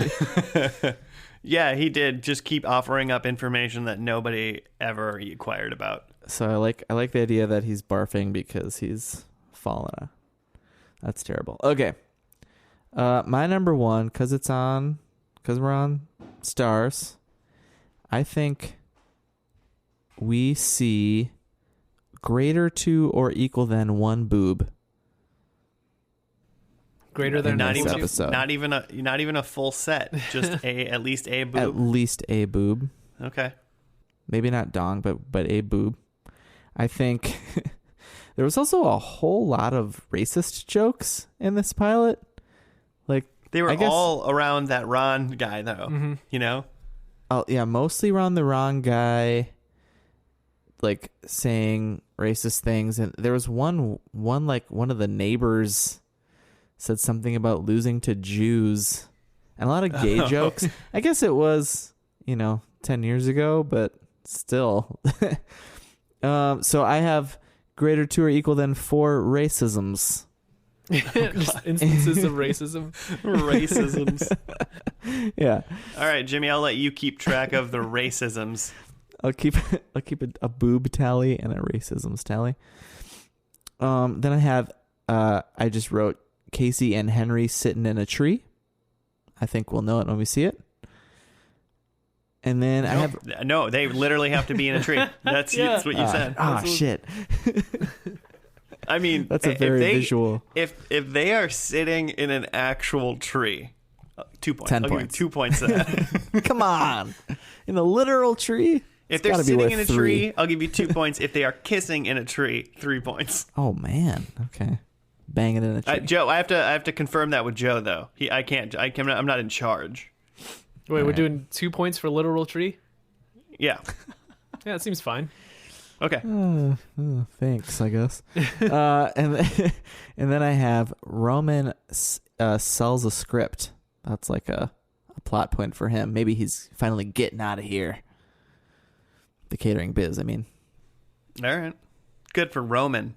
S1: Yeah, he did just keep offering up information that nobody ever inquired about.
S3: So I like the idea that he's barfing because he's fallen out. That's terrible. Okay. My number 1, because we're on Stars, I think we see greater to or equal than 1 boob.
S2: Greater than
S1: Not
S3: this
S1: even
S3: episode.
S1: not even a full set, just at least a boob.
S3: At least a boob.
S1: Okay.
S3: Maybe not dong, but a boob. I think there was also a whole lot of racist jokes in this pilot. Like
S1: They were
S3: I guess-
S1: all around that Ron guy though.
S2: Mm-hmm.
S1: You know?
S3: Oh yeah, mostly around the wrong guy, like saying racist things. And there was one of the neighbors said something about losing to Jews, and a lot of gay jokes. I guess it was 10 years ago, but still. So I have greater to or equal than 4 racisms.
S2: Just instances of racism.
S1: Racisms.
S3: Yeah,
S1: All right, Jimmy, I'll let you keep track of the racisms.
S3: I'll keep a boob tally and a racisms tally. Then I have I just wrote Casey and Henry sitting in a tree. I think we'll know it when we see it. And then I have
S1: No, they literally have to be in a tree. That's what you said.
S3: shit.
S1: I mean,
S3: That's a very visual.
S1: If they are sitting in an actual tree, 2 points.
S3: 10
S1: I'll give you
S3: points.
S1: 2 points to that.
S3: Come on, in a literal tree.
S1: If
S3: It's
S1: they're
S3: gotta be
S1: sitting
S3: worth
S1: in a
S3: 3.
S1: tree, I'll give you 2 points. If they are kissing in a tree, 3 points.
S3: Oh man. Okay. Banging in a tree.
S1: Joe, I have to confirm that with Joe though. I'm not in charge.
S2: Wait, we're doing 2 points for literal tree?
S1: Yeah.
S2: Yeah, it seems fine.
S1: Okay.
S3: Thanks, I guess. And then I have Roman sells a script. That's like a plot point for him. Maybe he's finally getting out of here. The catering biz, I mean.
S1: All right. Good for Roman.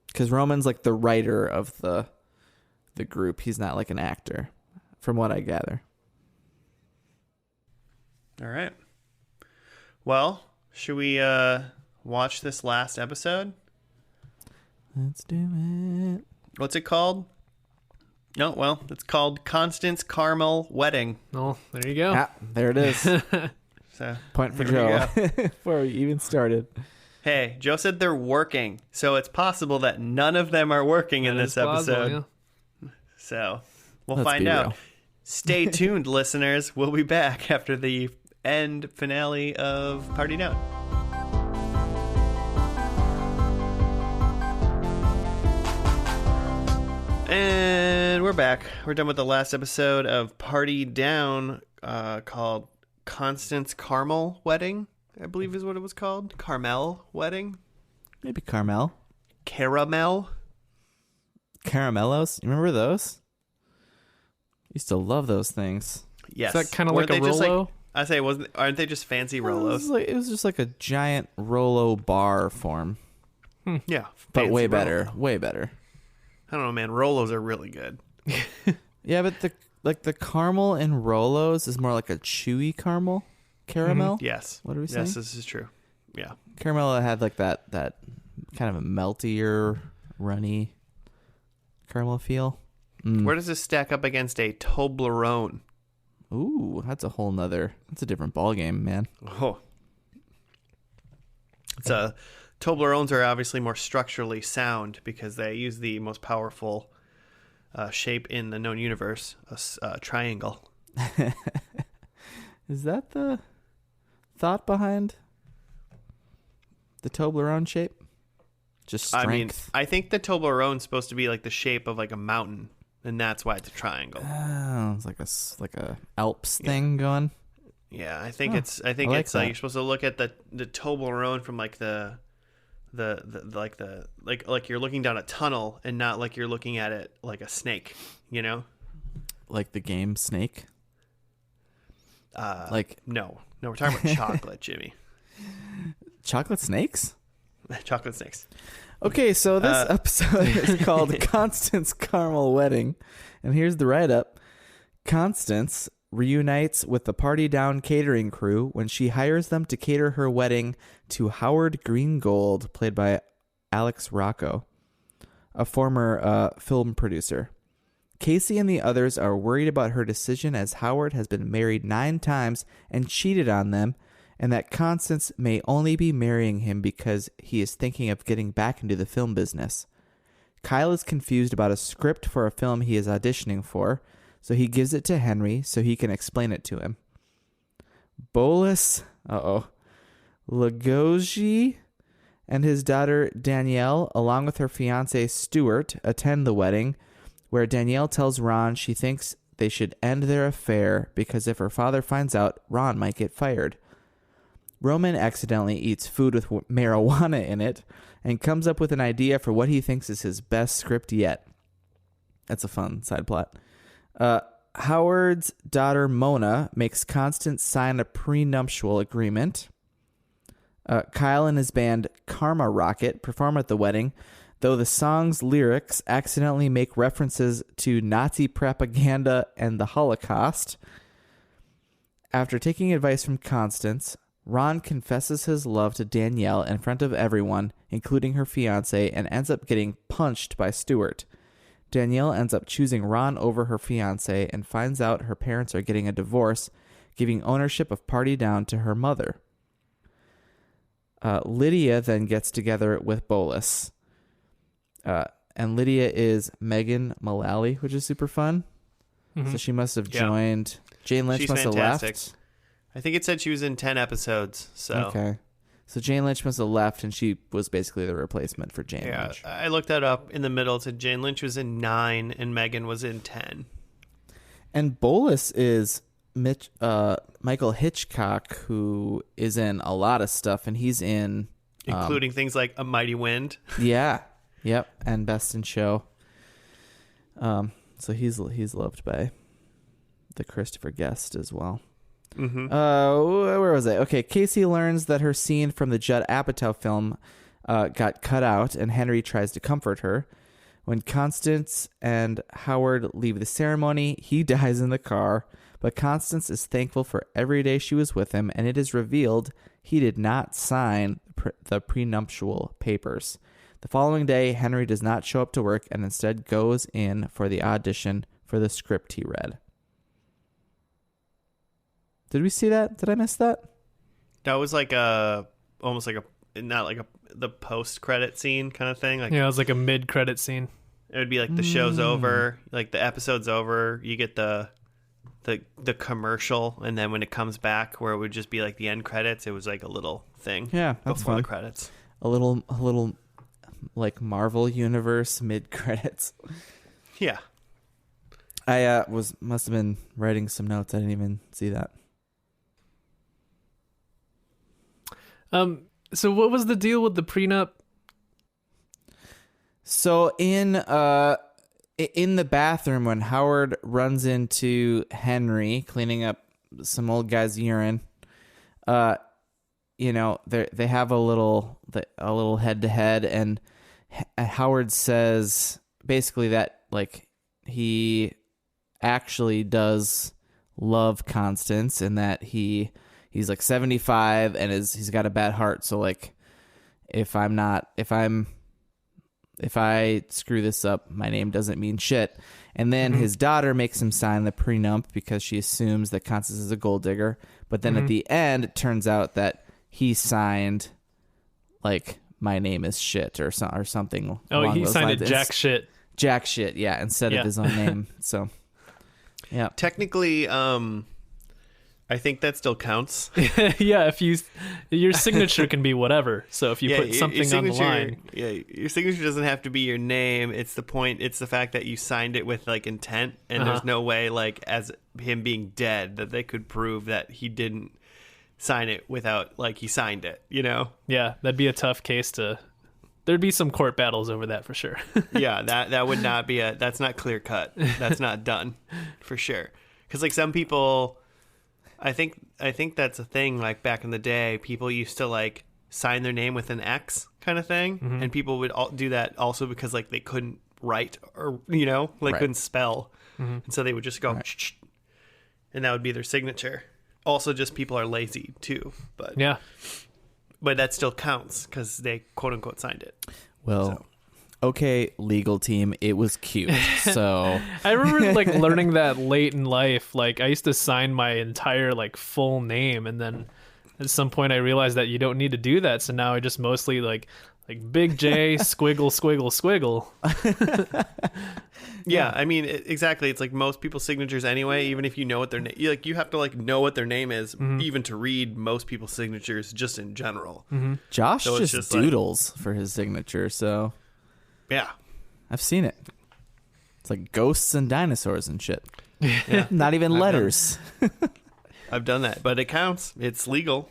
S3: Because Roman's like the writer of the group. He's not like an actor, from what I gather.
S1: All right. Well, should we watch this last episode?
S3: Let's do it.
S1: What's it called? No, well, it's called Constance Carmell Wedding.
S2: Oh, there you go.
S3: Ah, there it is.
S1: So
S3: Point for
S1: here we
S3: Joe. Before we even started.
S1: Hey, Joe said they're working, so it's possible that none of them are working in this episode. So we'll
S3: Let's
S1: find
S3: be
S1: out.
S3: real.
S1: Stay tuned, listeners. We'll be back after the end finale of Party Down. And we're back. We're done with the last episode of Party Down, called Constance Carmell Wedding, I believe is what it was called. Carmell Wedding?
S3: Maybe Carmell.
S1: Caramel?
S3: Caramellos. You remember those? Used to love those things.
S1: Yes.
S2: Is that kind of like a
S1: Weren't they just
S2: Rolo?
S1: I say, aren't they just fancy
S3: It
S1: Rolos?
S3: was just like a giant Rolo bar form.
S1: Yeah.
S3: But
S1: fancy
S3: way
S1: Rolo.
S3: better. Way better.
S1: I don't know, man. Rolos are really good.
S3: Yeah, but the caramel in Rolos is more like a chewy caramel. Caramel?
S1: Yes.
S3: What are we saying?
S1: Yes, this is true. Yeah.
S3: Caramel had like that kind of a meltier, runny caramel feel.
S1: Where does this stack up against a Toblerone?
S3: Ooh, that's a different ball game, man.
S1: Oh. Toblerones are obviously more structurally sound because they use the most powerful shape in the known universe, a triangle.
S3: Is that the thought behind the Toblerone shape? Just strength.
S1: I mean, I think the Toblerone's supposed to be like the shape of like a mountain, and that's why it's a triangle.
S3: Oh, it's like a Alps thing going.
S1: Yeah, I think
S3: Oh,
S1: it's
S3: like
S1: you're
S3: that.
S1: supposed to look at the Toblerone from like the you're looking down a tunnel and not like you're looking at it like a snake, you know?
S3: Like the game Snake.
S1: No, we're talking about chocolate, Jimmy.
S3: Chocolate snakes?
S1: Chocolate snakes.
S3: Okay, so this episode is called Constance Carmell Wedding. And here's the write-up. Constance reunites with the Party Down catering crew when she hires them to cater her wedding to Howard Greengold, played by Alex Rocco, a former film producer. Casey and the others are worried about her decision as Howard has been married 9 times and cheated on them, and that Constance may only be marrying him because he is thinking of getting back into the film business. Kyle is confused about a script for a film he is auditioning for, so he gives it to Henry so he can explain it to him. Bolus, Lagogi and his daughter Danielle, along with her fiancé Stuart, attend the wedding, where Danielle tells Ron she thinks they should end their affair because if her father finds out, Ron might get fired. Roman accidentally eats food with marijuana in it and comes up with an idea for what he thinks is his best script yet. That's a fun side plot. Howard's daughter Mona makes Constance sign a prenuptial agreement. Kyle and his band Karma Rocket perform at the wedding, though the song's lyrics accidentally make references to Nazi propaganda and the Holocaust. After taking advice from Constance, Ron confesses his love to Danielle in front of everyone, including her fiancé, and ends up getting punched by Stuart. Danielle ends up choosing Ron over her fiancé and finds out her parents are getting a divorce, giving ownership of Party Down to her mother. Lydia then gets together with Bolus. And Lydia is Megan Mullally, which is super fun. So she must have joined. Jane Lynch
S1: She's
S3: must
S1: fantastic.
S3: have left.
S1: I think it said she was in 10 episodes. So
S3: Okay. So Jane Lynch must have left, and she was basically the replacement for Jane
S1: yeah,
S3: Lynch.
S1: I looked that up in the middle. It said Jane Lynch was in 9 and Megan was in 10.
S3: And Bolus is Michael Hitchcock, who is in a lot of stuff, and he's in...
S1: Including things like A Mighty Wind.
S3: Yeah. Yep. And Best in Show. So he's loved by the Christopher Guest as well.
S1: Mm-hmm.
S3: Where was I? Okay, Casey learns that her scene from the Judd Apatow film got cut out, and Henry tries to comfort her. When Constance and Howard leave the ceremony, he dies in the car, but Constance is thankful for every day she was with him, and it is revealed he did not sign the prenuptial papers. The following day, Henry does not show up to work and instead goes in for the audition for the script he read. Did we see that? Did I miss that?
S1: That was like almost like the post-credit scene kind of thing. Like,
S2: Yeah, it was like a mid-credit scene.
S1: it would be like the show's over, like the episode's over, you get the commercial, and then when it comes back, where it would just be like the end credits, it was like a little thing.
S3: Yeah, that's
S1: before
S3: fun.
S1: the credits.
S3: A little like Marvel Universe mid credits.
S1: Yeah.
S3: I must have been writing some notes. I didn't even see that.
S2: So what was the deal with the prenup?
S3: So in the bathroom, when Howard runs into Henry cleaning up some old guy's urine, they have a little head to head, and Howard says basically that like he actually does love Constance, and that he's like 75 and he's got a bad heart. So like if I screw this up, my name doesn't mean shit. And then his daughter makes him sign the prenup because she assumes that Constance is a gold digger. But then at the end, it turns out that he signed like my name is shit or something.
S2: Oh, he signed it Jack shit.
S3: Jack shit, yeah, instead of his own name. So, yeah.
S1: Technically, I think that still counts.
S2: Yeah, if your signature can be whatever. So if you put something on the line,
S1: your signature doesn't have to be your name. It's the fact that you signed it with like intent, and there's no way like as him being dead that they could prove that he didn't sign it without like he signed it. You know?
S2: Yeah, that'd be a tough case to. There'd be some court battles over that for sure.
S1: Yeah, that would not be that's not clear cut. That's not done for sure. Because like some people. I think that's a thing. Like back in the day, people used to like sign their name with an X kind of thing, and people would do that also because like they couldn't write or couldn't spell, and so they would just go, and that would be their signature. Also, just people are lazy too, but that still counts because they quote unquote signed it.
S3: Well. Okay, legal team, it was cute. So
S2: I remember like learning that late in life. Like I used to sign my entire like full name, and then at some point I realized that you don't need to do that. So now I just mostly like Big J squiggle squiggle squiggle.
S1: Yeah, I mean exactly. It's like most people's signatures anyway. Even if you know what their name, you have to like know what their name is, even to read most people's signatures, just in general.
S3: Josh so just doodles for his signature. So.
S1: Yeah.
S3: I've seen it. It's like ghosts and dinosaurs and shit.
S1: Yeah.
S3: Not even letters.
S1: I've done that, but it counts. It's legal.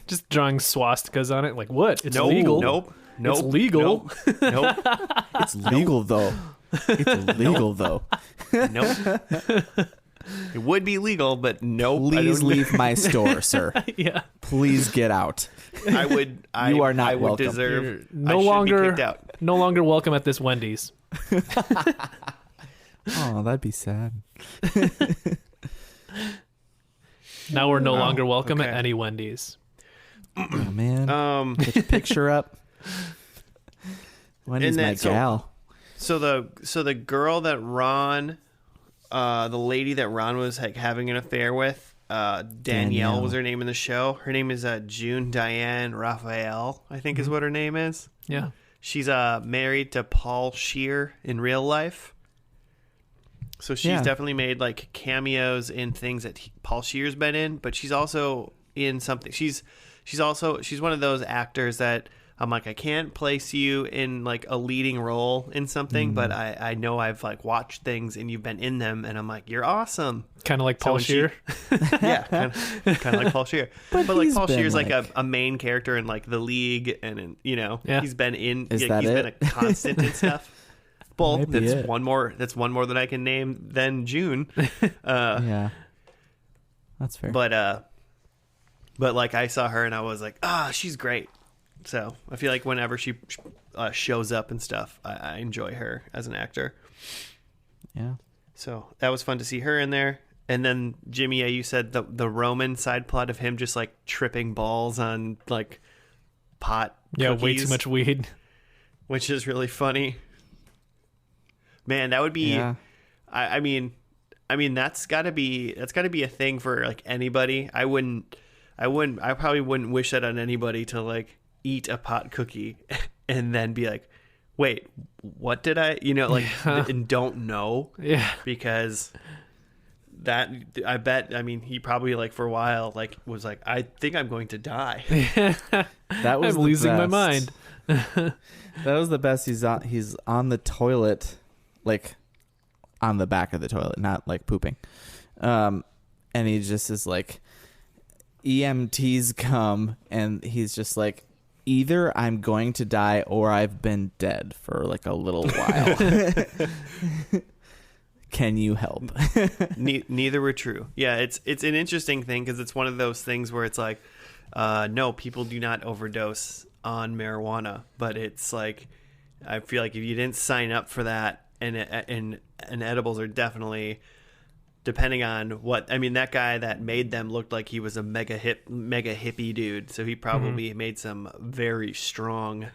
S2: Just drawing swastikas on it. Like, what? It's
S1: nope,
S2: legal.
S1: Nope.
S2: It's legal.
S1: Nope.
S3: It's legal, though. It's legal, though.
S1: Nope. It would be legal, but nope.
S3: Please leave my store, sir.
S2: Yeah.
S3: Please get out.
S1: You
S3: are not
S1: I would
S3: welcome.
S1: deserve.
S2: You're
S1: no longer kicked out.
S2: No longer welcome at this Wendy's.
S3: Oh, that'd be sad.
S2: Now we're no longer welcome at any Wendy's.
S3: Oh man. Get your picture up. Wendy's my gal.
S1: So the girl that Ron, the lady that Ron was like having an affair with. Danielle was her name in the show. Her name is June Diane Raphael, I think is what her name is.
S2: Yeah.
S1: She's married to Paul Scheer in real life. So she's definitely made like cameos in things that Paul Scheer's been in, but she's also in something. She's one of those actors that I'm like, I can't place you in like a leading role in something, but I know I've like watched things and you've been in them, and I'm like, you're awesome.
S2: Kind of like Paul Scheer.
S1: Yeah, kind of like Paul Scheer. But like Paul Scheer's like a main character in like The League, and he's been in. He's been a constant and stuff. Well, that's one more. That's one more that I can name than June.
S3: Yeah, that's fair.
S1: But like I saw her and I was like, she's great. So I feel like whenever she shows up and stuff, I enjoy her as an actor.
S3: Yeah.
S1: So that was fun to see her in there. And then Jimmy, you said the Roman side plot of him just like tripping balls on like pot
S2: Yeah,
S1: cookies,
S2: way too much weed.
S1: which is really funny. Man, that would be.
S3: Yeah.
S1: I mean, that's gotta be a thing for like anybody. I probably wouldn't wish that on anybody to like eat a pot cookie and then be like, wait, what did I, like, and don't know.
S2: Yeah.
S1: Because that, I bet, I mean, he probably like for a while, like was like, I think I'm going to die.
S3: That was
S2: I'm losing my
S3: best.
S2: mind.
S3: That was the best. He's on the toilet, like on the back of the toilet, not like pooping. And he just is like, EMTs come, and he's just like, either I'm going to die or I've been dead for like a little while. Can you help?
S1: Neither were true. Yeah, it's an interesting thing because it's one of those things where it's like, no, people do not overdose on marijuana, but it's like, I feel like if you didn't sign up for that, and edibles are definitely, depending on what, I mean, that guy that made them looked like he was a mega hippie dude, so he probably made some very strong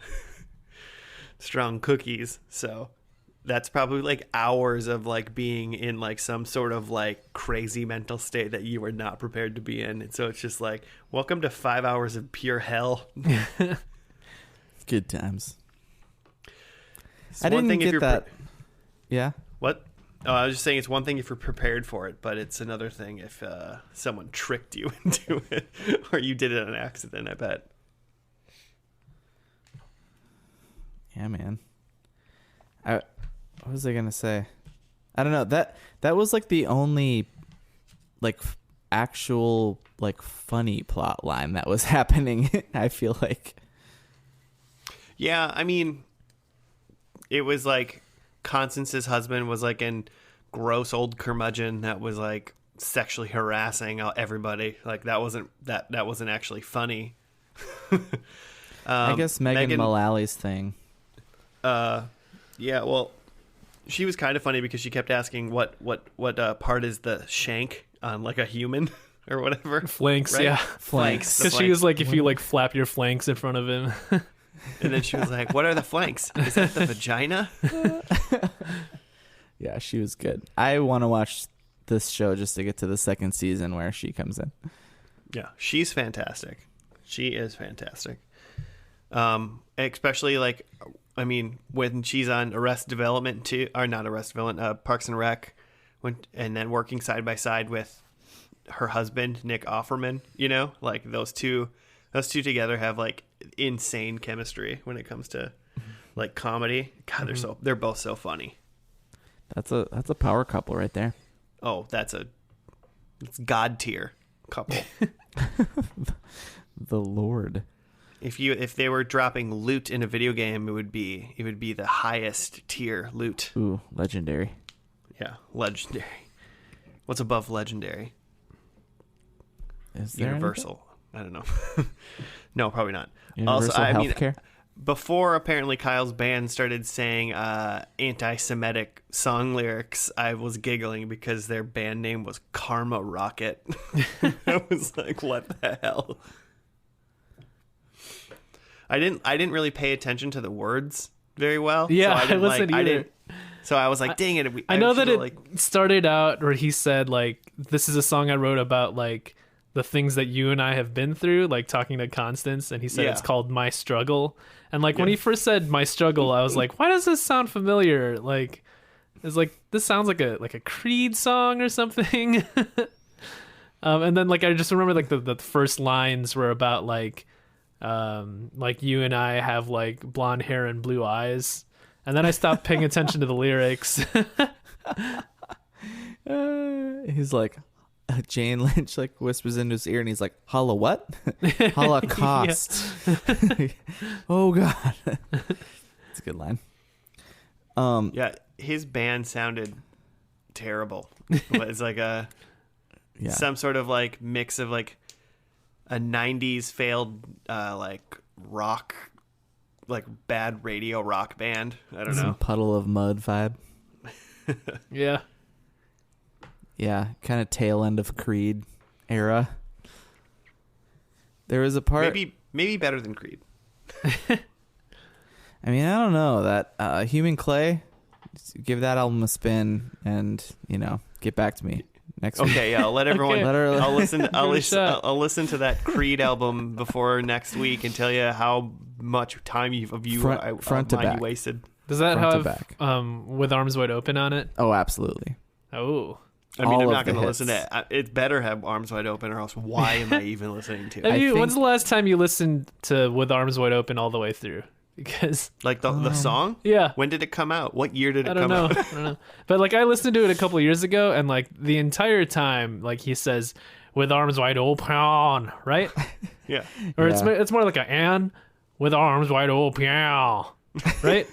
S1: cookies. So that's probably like hours of like being in like some sort of like crazy mental state that you were not prepared to be in. And so it's just like, welcome to 5 hours of pure hell.
S3: Good times.
S1: It's
S3: I
S1: one
S3: didn't
S1: thing if
S3: get that. Yeah.
S1: What? Oh, I was just saying it's one thing if you're prepared for it, but it's another thing if someone tricked you into it or you did it on accident, I bet.
S3: Yeah, man. What was I gonna say? I don't know. That was like the only like actual like funny plot line that was happening. I feel like.
S1: Yeah, I mean, it was like Constance's husband was like an gross old curmudgeon that was like sexually harassing everybody. Like that wasn't actually funny.
S3: I guess Megan Mullally's thing.
S1: Yeah, well, she was kind of funny because she kept asking what part is the shank on like a human or whatever.
S2: Flanks,
S1: right?
S2: yeah.
S1: Flanks.
S2: Because she was like, if you like flap your flanks in front of him.
S1: And then she was like, what are the flanks? Is that the vagina?
S3: Yeah, she was good. I want to watch this show just to get to the second season where she comes in.
S1: Yeah, she's fantastic. She is fantastic. Especially like, I mean, when she's on Arrested Development too, or not Arrested Development, Parks and Rec, and then working side by side with her husband Nick Offerman, like those two together have like insane chemistry when it comes to like comedy. God, they're both so funny.
S3: That's a power couple right there.
S1: Oh, it's God tier couple.
S3: The Lord.
S1: If they were dropping loot in a video game, it would be the highest tier loot.
S3: Ooh, legendary.
S1: Yeah, legendary. What's above legendary?
S3: Is there
S1: Universal. I don't know. No, probably not.
S3: Universal healthcare?
S1: Before apparently Kyle's band started saying anti-Semitic song lyrics, I was giggling because their band name was Karma Rocket. I was like, what the hell? I didn't really pay attention to the words very well.
S2: Yeah,
S1: so I
S2: wasn't either.
S1: So I was like, dang it.
S2: I know that it started out where he said, like, this is a song I wrote about, like, the things that you and I have been through, like talking to Constance, and he said it's called My Struggle. And like when he first said My Struggle, I was like, why does this sound familiar? Like, it's like, this sounds like a Creed song or something. And then like I just remember like the first lines were about like you and I have like blonde hair and blue eyes. And then I stopped paying attention to the lyrics.
S3: He's like, Jane Lynch like whispers into his ear and he's like, holla what? Holocaust. Oh God. It's a good line.
S1: Yeah, his band sounded terrible. It's like some sort of like mix of like a 90s failed like rock, like bad radio rock band. I don't know.
S3: Puddle of Mud vibe.
S2: Yeah.
S3: Yeah, kind of tail end of Creed era. There was a part...
S1: Maybe better than Creed.
S3: I mean, I don't know that Human Clay. Give that album a spin, and get back to me next week.
S1: Okay, yeah, I'll let everyone.
S2: Okay.
S1: I'll listen.
S2: shot.
S1: I'll listen to that Creed album before next week and tell you how much time you
S3: front to back.
S1: you wasted.
S2: Does that
S3: Front to
S2: have
S3: back.
S2: With Arms Wide Open on it?
S3: Oh, absolutely.
S2: Oh.
S1: I mean,
S3: All
S1: I'm
S3: of
S1: not
S3: the
S1: going to
S3: hits.
S1: listen to it. It better have Arms Wide Open, or else why am I even listening to
S2: Have
S1: it?
S2: you,
S3: think-
S2: when's the last time you listened to With Arms Wide Open all the way through? Because
S1: Like the song?
S2: yeah,
S1: When did it come out? What year did it
S2: I don't
S1: come
S2: know.
S1: out?
S2: I don't know. But like I listened to it a couple of years ago, and like the entire time, like he says, "With arms wide open," right?
S1: Yeah.
S2: Or
S3: Yeah.
S2: it's more like a "and with arms wide open," right?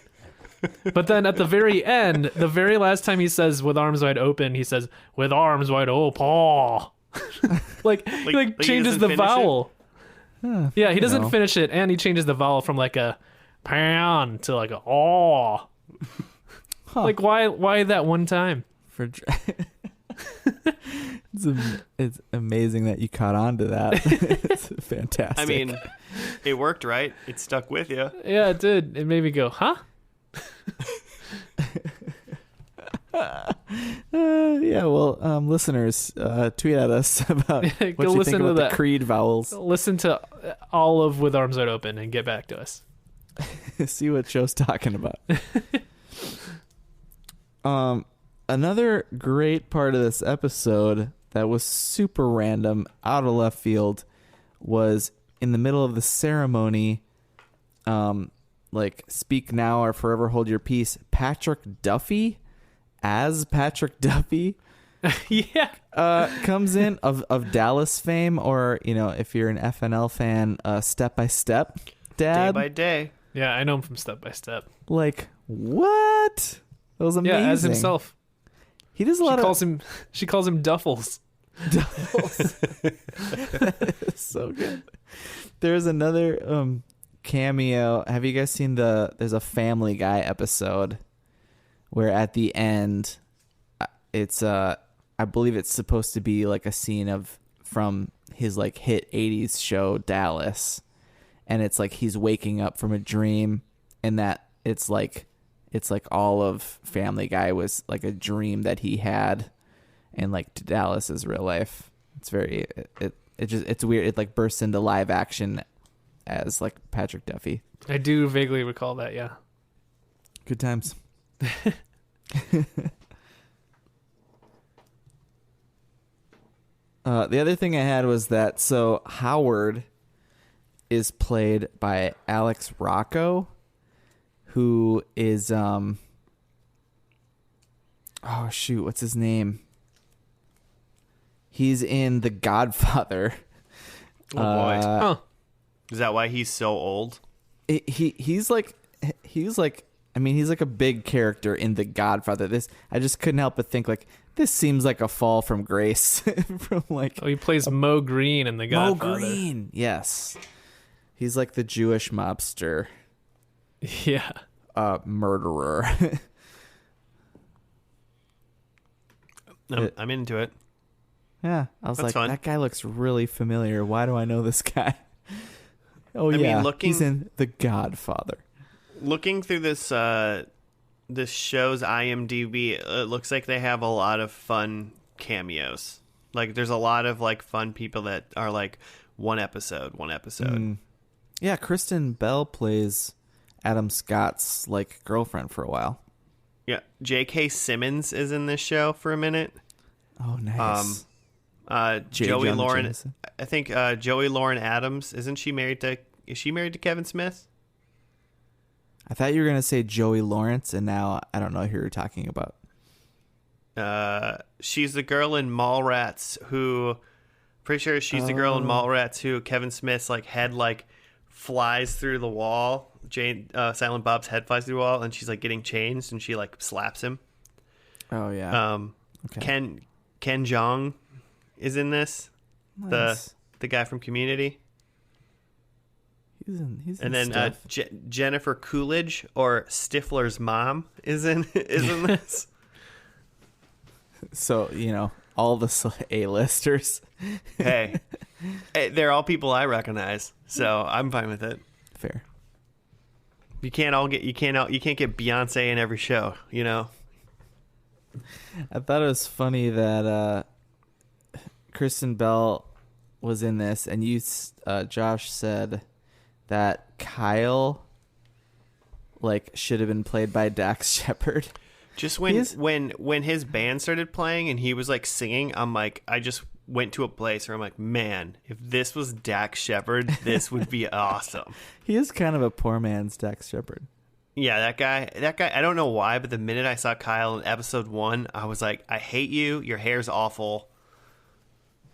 S2: But then at the very end, the very last time he says "with arms wide open," he says "with arms wide open." like he
S1: he
S2: changes
S1: doesn't
S2: the
S1: finish it?
S2: vowel. Yeah, he doesn't
S3: know.
S2: finish it, and he changes the vowel from like a "pan" to like a "oh." Like why that one time?
S3: For it's amazing that you caught on to that. It's fantastic.
S1: I mean, it worked, right? It stuck with you.
S2: Yeah, it did. It made me go, huh?
S3: yeah. Well, listeners, tweet at us about what
S2: Go
S3: you
S2: listen
S3: think
S2: to
S3: about
S2: that.
S3: the Creed vowels.
S2: Listen to all of With Arms Wide Open and get back to us.
S3: See what Joe's talking about. Another great part of this episode that was super random, out of left field, was in the middle of the ceremony. Like "Speak Now or Forever Hold Your Peace." Patrick Duffy, as Patrick Duffy,
S2: Yeah.
S3: comes in of Dallas fame, or if you're an FNL fan, Step by Step
S1: Day
S3: dad.
S1: by day.
S2: Yeah, I know him from Step by Step.
S3: Like, what? That was amazing.
S2: Yeah, as himself.
S3: He does a
S2: She
S3: lot
S2: calls him Duffels.
S3: So good. There's another cameo. Have you guys seen there's a Family Guy episode where at the end it's I believe it's supposed to be like a scene from his like hit 80s show Dallas, and it's like he's waking up from a dream, and that it's like all of Family Guy was like a dream that he had, and like Dallas is real life. It's very it's weird. It like bursts into live action as like Patrick Duffy.
S2: I do vaguely recall that, yeah.
S3: Good times. The other thing I had was that Howard is played by Alex Rocco, who is oh shoot, what's his name? He's in The Godfather.
S1: Oh boy.
S2: Huh.
S1: Is that why he's so old?
S3: He's like I mean, he's like a big character in The Godfather. I just couldn't help but think like this seems like a fall from grace from like
S2: Oh, he plays Mo Green in The Godfather.
S3: Mo Green. Yes. He's like the Jewish mobster,
S2: Yeah.
S3: murderer.
S1: I'm into it.
S3: Yeah. I was
S1: That's
S3: like,
S1: fun.
S3: that guy looks really familiar. Why do I know this guy? Oh,
S1: I
S3: yeah.
S1: mean,
S3: He's in The Godfather.
S1: Looking through this show's IMDb, it looks like they have a lot of fun cameos. Like there's a lot of like fun people that are like one episode.
S3: Yeah, Kristen Bell plays Adam Scott's like girlfriend for a while.
S1: Yeah, J.K. Simmons is in this show for a minute.
S3: Oh, nice. J.
S1: Joey
S3: Jonah
S1: Lauren,
S3: Jameson.
S1: I think Joey Lauren Adams, is she married to Kevin Smith?
S3: I thought you were gonna say Joey Lawrence, and now I don't know who you're talking about.
S1: She's the girl in Mallrats who, pretty sure she's the girl in Mallrats who Kevin Smith's like head like flies through the wall. Silent Bob's head flies through the wall, and she's like getting changed, and she like slaps him.
S3: Oh yeah. Okay.
S1: Ken Jeong is in this.
S3: Nice.
S1: The guy from Community.
S3: He's in
S1: And then
S3: stuff.
S1: Jennifer Coolidge, or Stifler's mom, is in this.
S3: So all the A-listers.
S1: Hey, they're all people I recognize, so I'm fine with it.
S3: Fair.
S1: You can't get Beyonce in every show, you know.
S3: I thought it was funny that Kristen Bell was in this, and Josh said that Kyle should have been played by Dax Shepard.
S1: Just when his band started playing and he was singing, I'm like, I just went to a place where I'm like, man, if this was Dax Shepard, this would be awesome.
S3: He is kind of a poor man's Dax Shepard.
S1: Yeah, that guy, I don't know why, but the minute I saw Kyle in episode 1, I was like, I hate you. Your hair's awful.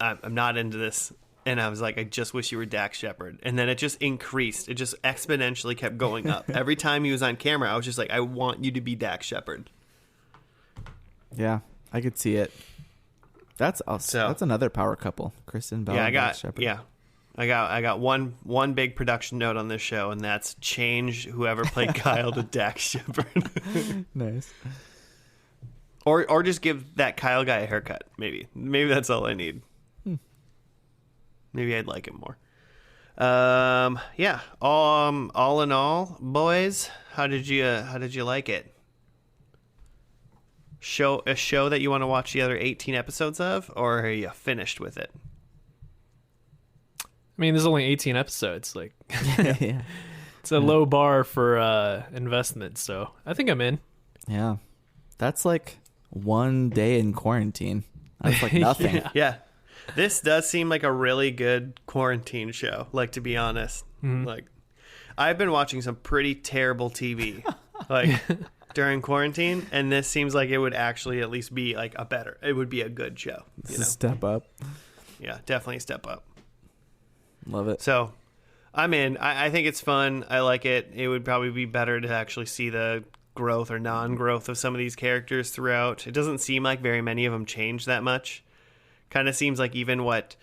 S1: I'm not into this. And I was like, I just wish you were Dax Shepard. And then it just increased. It just exponentially kept going up. Every time he was on camera, I was just like, I want you to be Dax Shepard.
S3: Yeah, I could see it. That's another power couple, Kristen Bell and Dax Shepard.
S1: Yeah, I got one big production note on this show, and that's change whoever played Kyle to Dax Shepard.
S3: Nice.
S1: Or just give that Kyle guy a haircut. Maybe that's all I need. Maybe I'd like him more. Yeah. All in all, boys, how did you like it? A show that you want to watch the other 18 episodes of, or are you finished with it?
S2: I mean, there's only 18 episodes.
S3: Yeah.
S2: It's a low bar for investment, so I think I'm in.
S3: Yeah. That's 1 day in quarantine. That's nothing.
S1: Yeah. This does seem like a really good quarantine show, to be honest. Mm-hmm. I've been watching some pretty terrible TV, during quarantine, and this seems like it would actually at least be it would be a good show.
S3: It's a step up.
S1: Yeah, definitely a step up.
S3: Love it.
S1: So I'm in. I think it's fun. I like it. It would probably be better to actually see the growth or non-growth of some of these characters throughout. It doesn't seem like very many of them change that much. Kind of seems like even what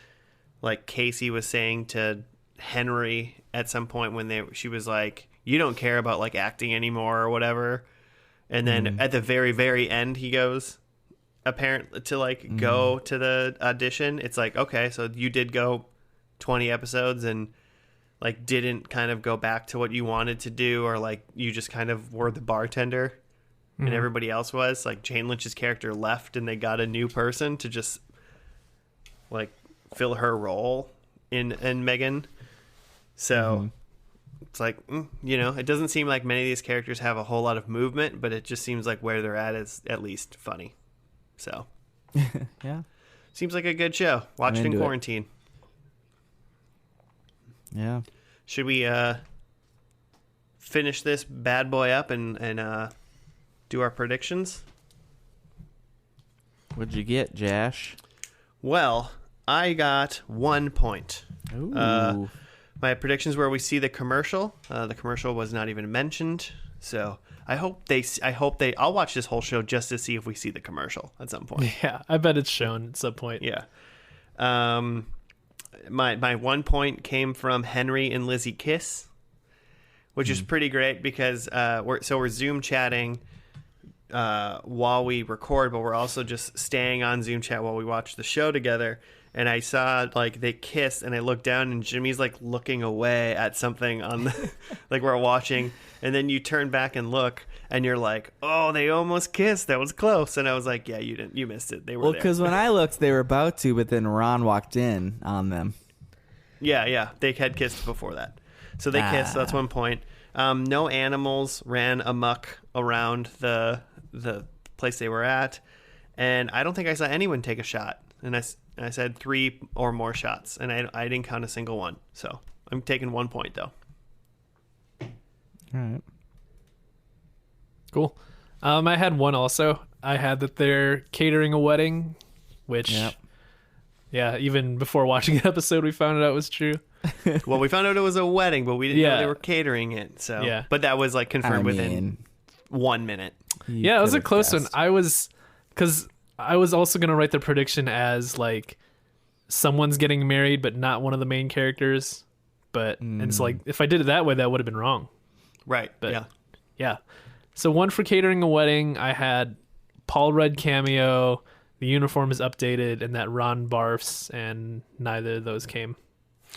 S1: Casey was saying to Henry at some point when she was like, you don't care about acting anymore or whatever. And then at the very, very end, he goes apparently to go to the audition. It's okay, so you did go 20 episodes and didn't kind of go back to what you wanted to do, or you just kind of were the bartender and everybody else was. Jane Lynch's character left and they got a new person to just fill her role in Megan. So it's it doesn't seem like many of these characters have a whole lot of movement, but it just seems like where they're at is at least funny. So
S3: yeah,
S1: seems like a good show. Watch it in quarantine.
S3: Yeah.
S1: Should we finish this bad boy up and do our predictions?
S3: What'd you get, Josh?
S1: Well, I got 1 point.
S3: Ooh.
S1: My predictions were we see the commercial. The commercial was not even mentioned, so I'll watch this whole show just to see if we see the commercial at some point.
S2: Yeah, I bet it's shown at some point.
S1: Yeah. My 1 point came from Henry and Lizzie kiss, which is pretty great because we're Zoom chatting while we record, but we're also just staying on Zoom chat while we watch the show together. And I saw they kissed, and I looked down, and Jimmy's looking away at something on the we're watching, and then you turn back and look, and you're like, oh, they almost kissed. That was close. And I was like, yeah, you missed it. They were there.
S3: Because when I looked, they were about to, but then Ron walked in on them.
S1: Yeah, they had kissed before that, so they kissed. So that's 1 point. No animals ran amok around the place they were at, and I don't think I saw anyone take a shot. And I said 3 or more shots, and I didn't count a single one. So I'm taking 1 point, though.
S3: All right.
S2: Cool. I had one also. I had that they're catering a wedding, which, yeah, even before watching the episode, we found out was true.
S1: Well, we found out it was a wedding, but we didn't know they were catering it. So,
S2: yeah.
S1: But that was confirmed within 1 minute.
S2: Yeah, it was a close one. Because I was also going to write the prediction as someone's getting married, but not one of the main characters. But and it's if I did it that way, that would have been wrong.
S1: Right.
S2: But yeah. So one for catering a wedding, I had Paul Rudd cameo. The uniform is updated, and that Ron barfs, and neither of those came.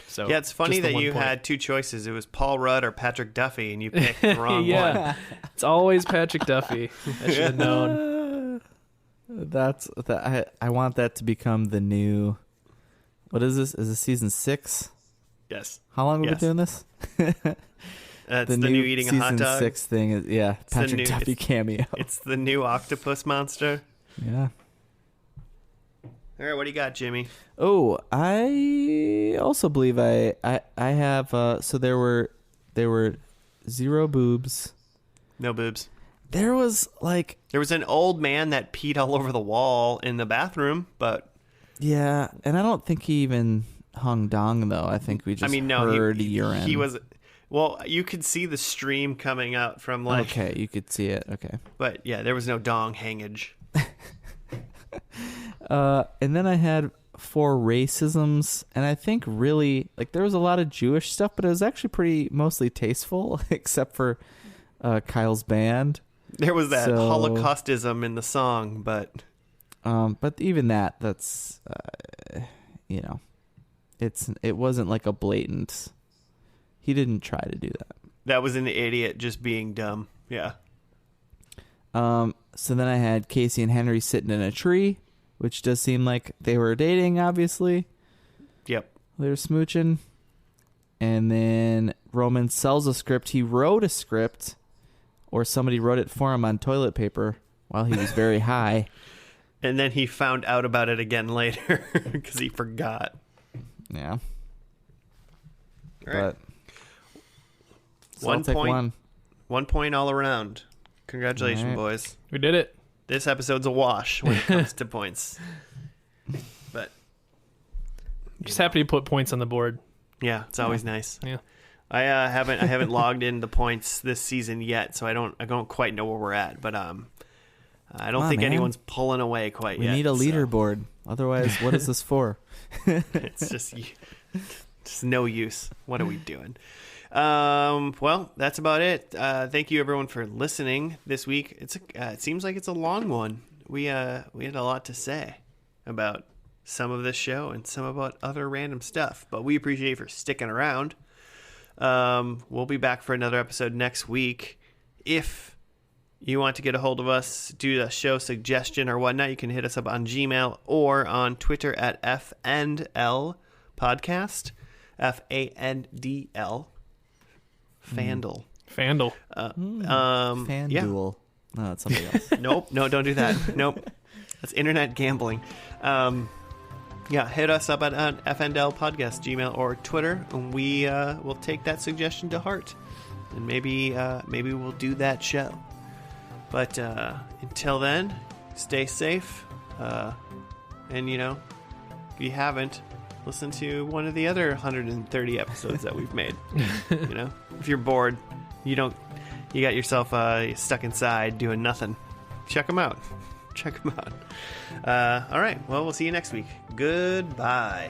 S2: So
S1: Yeah, it's funny
S2: just the
S1: that
S2: 1
S1: you
S2: point.
S1: had two choices. It was Paul Rudd or Patrick Duffy, and you picked the wrong
S2: Yeah.
S1: one.
S2: It's always Patrick Duffy. I should have known.
S3: I want that to become the new. What is this? Is this season 6?
S1: Yes.
S3: How long have we
S1: Yes.
S3: been doing this?
S1: That's the new eating a hot
S3: season
S1: dog.
S3: 6 thing is
S1: the
S3: Patrick
S1: new-
S3: Duffy cameo.
S1: It's the new octopus monster.
S3: Yeah.
S1: All right, what do you got, Jimmy?
S3: Oh, I also believe I have. So there were 0 boobs.
S1: No boobs.
S3: There was like,
S1: There was an old man that peed all over the wall in the bathroom, but
S3: yeah, and I don't think he even hung dong though. I think we just heard urine.
S1: he was. Well, you could see the stream coming out from like.
S3: Okay, you could see it. Okay.
S1: But yeah, there was no dong hangage.
S3: And then I had 4 racisms, and I think really like there was a lot of Jewish stuff, but it was actually pretty mostly tasteful, except for Kyle's band.
S1: There was that
S3: So-
S1: Holocaustism in the song, but
S3: But even that's it wasn't like a blatant. He didn't try to do that.
S1: that was an idiot just being dumb. Yeah.
S3: So then I had Casey and Henry sitting in a tree, which does seem like they were dating, obviously.
S1: Yep.
S3: They were smooching. And then Roman sells a script. He wrote a script, or somebody wrote it for him on toilet paper while he was very high.
S1: And then he found out about it again later because he forgot.
S3: Yeah.
S1: All right.
S3: But so I'll take one.
S1: 1 point all around. Congratulations,
S3: All right.
S1: boys.
S2: We did it.
S1: This episode's a wash when it comes to points. But
S2: Just happy to put points on the board.
S1: yeah, it's always nice.
S2: Yeah.
S1: I haven't logged in the points this season yet, so I don't quite know where we're at. But I don't
S3: on,
S1: think
S3: man.
S1: anyone's pulling away quite
S3: We
S1: yet.
S3: need a
S1: so
S3: leaderboard. Otherwise, what is this for?
S1: it's just no use. What are we doing? Well, that's about it. Thank you everyone for listening this week. It seems like it's a long one. We had a lot to say about some of this show and some about other random stuff, but we appreciate you for sticking around. We'll be back for another episode next week. If you want to get a hold of us, do a show suggestion or whatnot, you can hit us up on Gmail or on Twitter at FNL Podcast. FANDL. Fandle.
S2: Fandle.
S3: FanDuel.
S1: Yeah.
S3: No, that's something else.
S1: Nope. No, don't do that. Nope. That's internet gambling. Yeah, hit us up at FNL Podcast, Gmail, or Twitter, and we will take that suggestion to heart. And maybe we'll do that show. But until then, stay safe. And, if you haven't, listen to one of the other 130 episodes that we've made. If you're bored, you got yourself stuck inside doing nothing, check them out. All right. Well, we'll see you next week. Goodbye.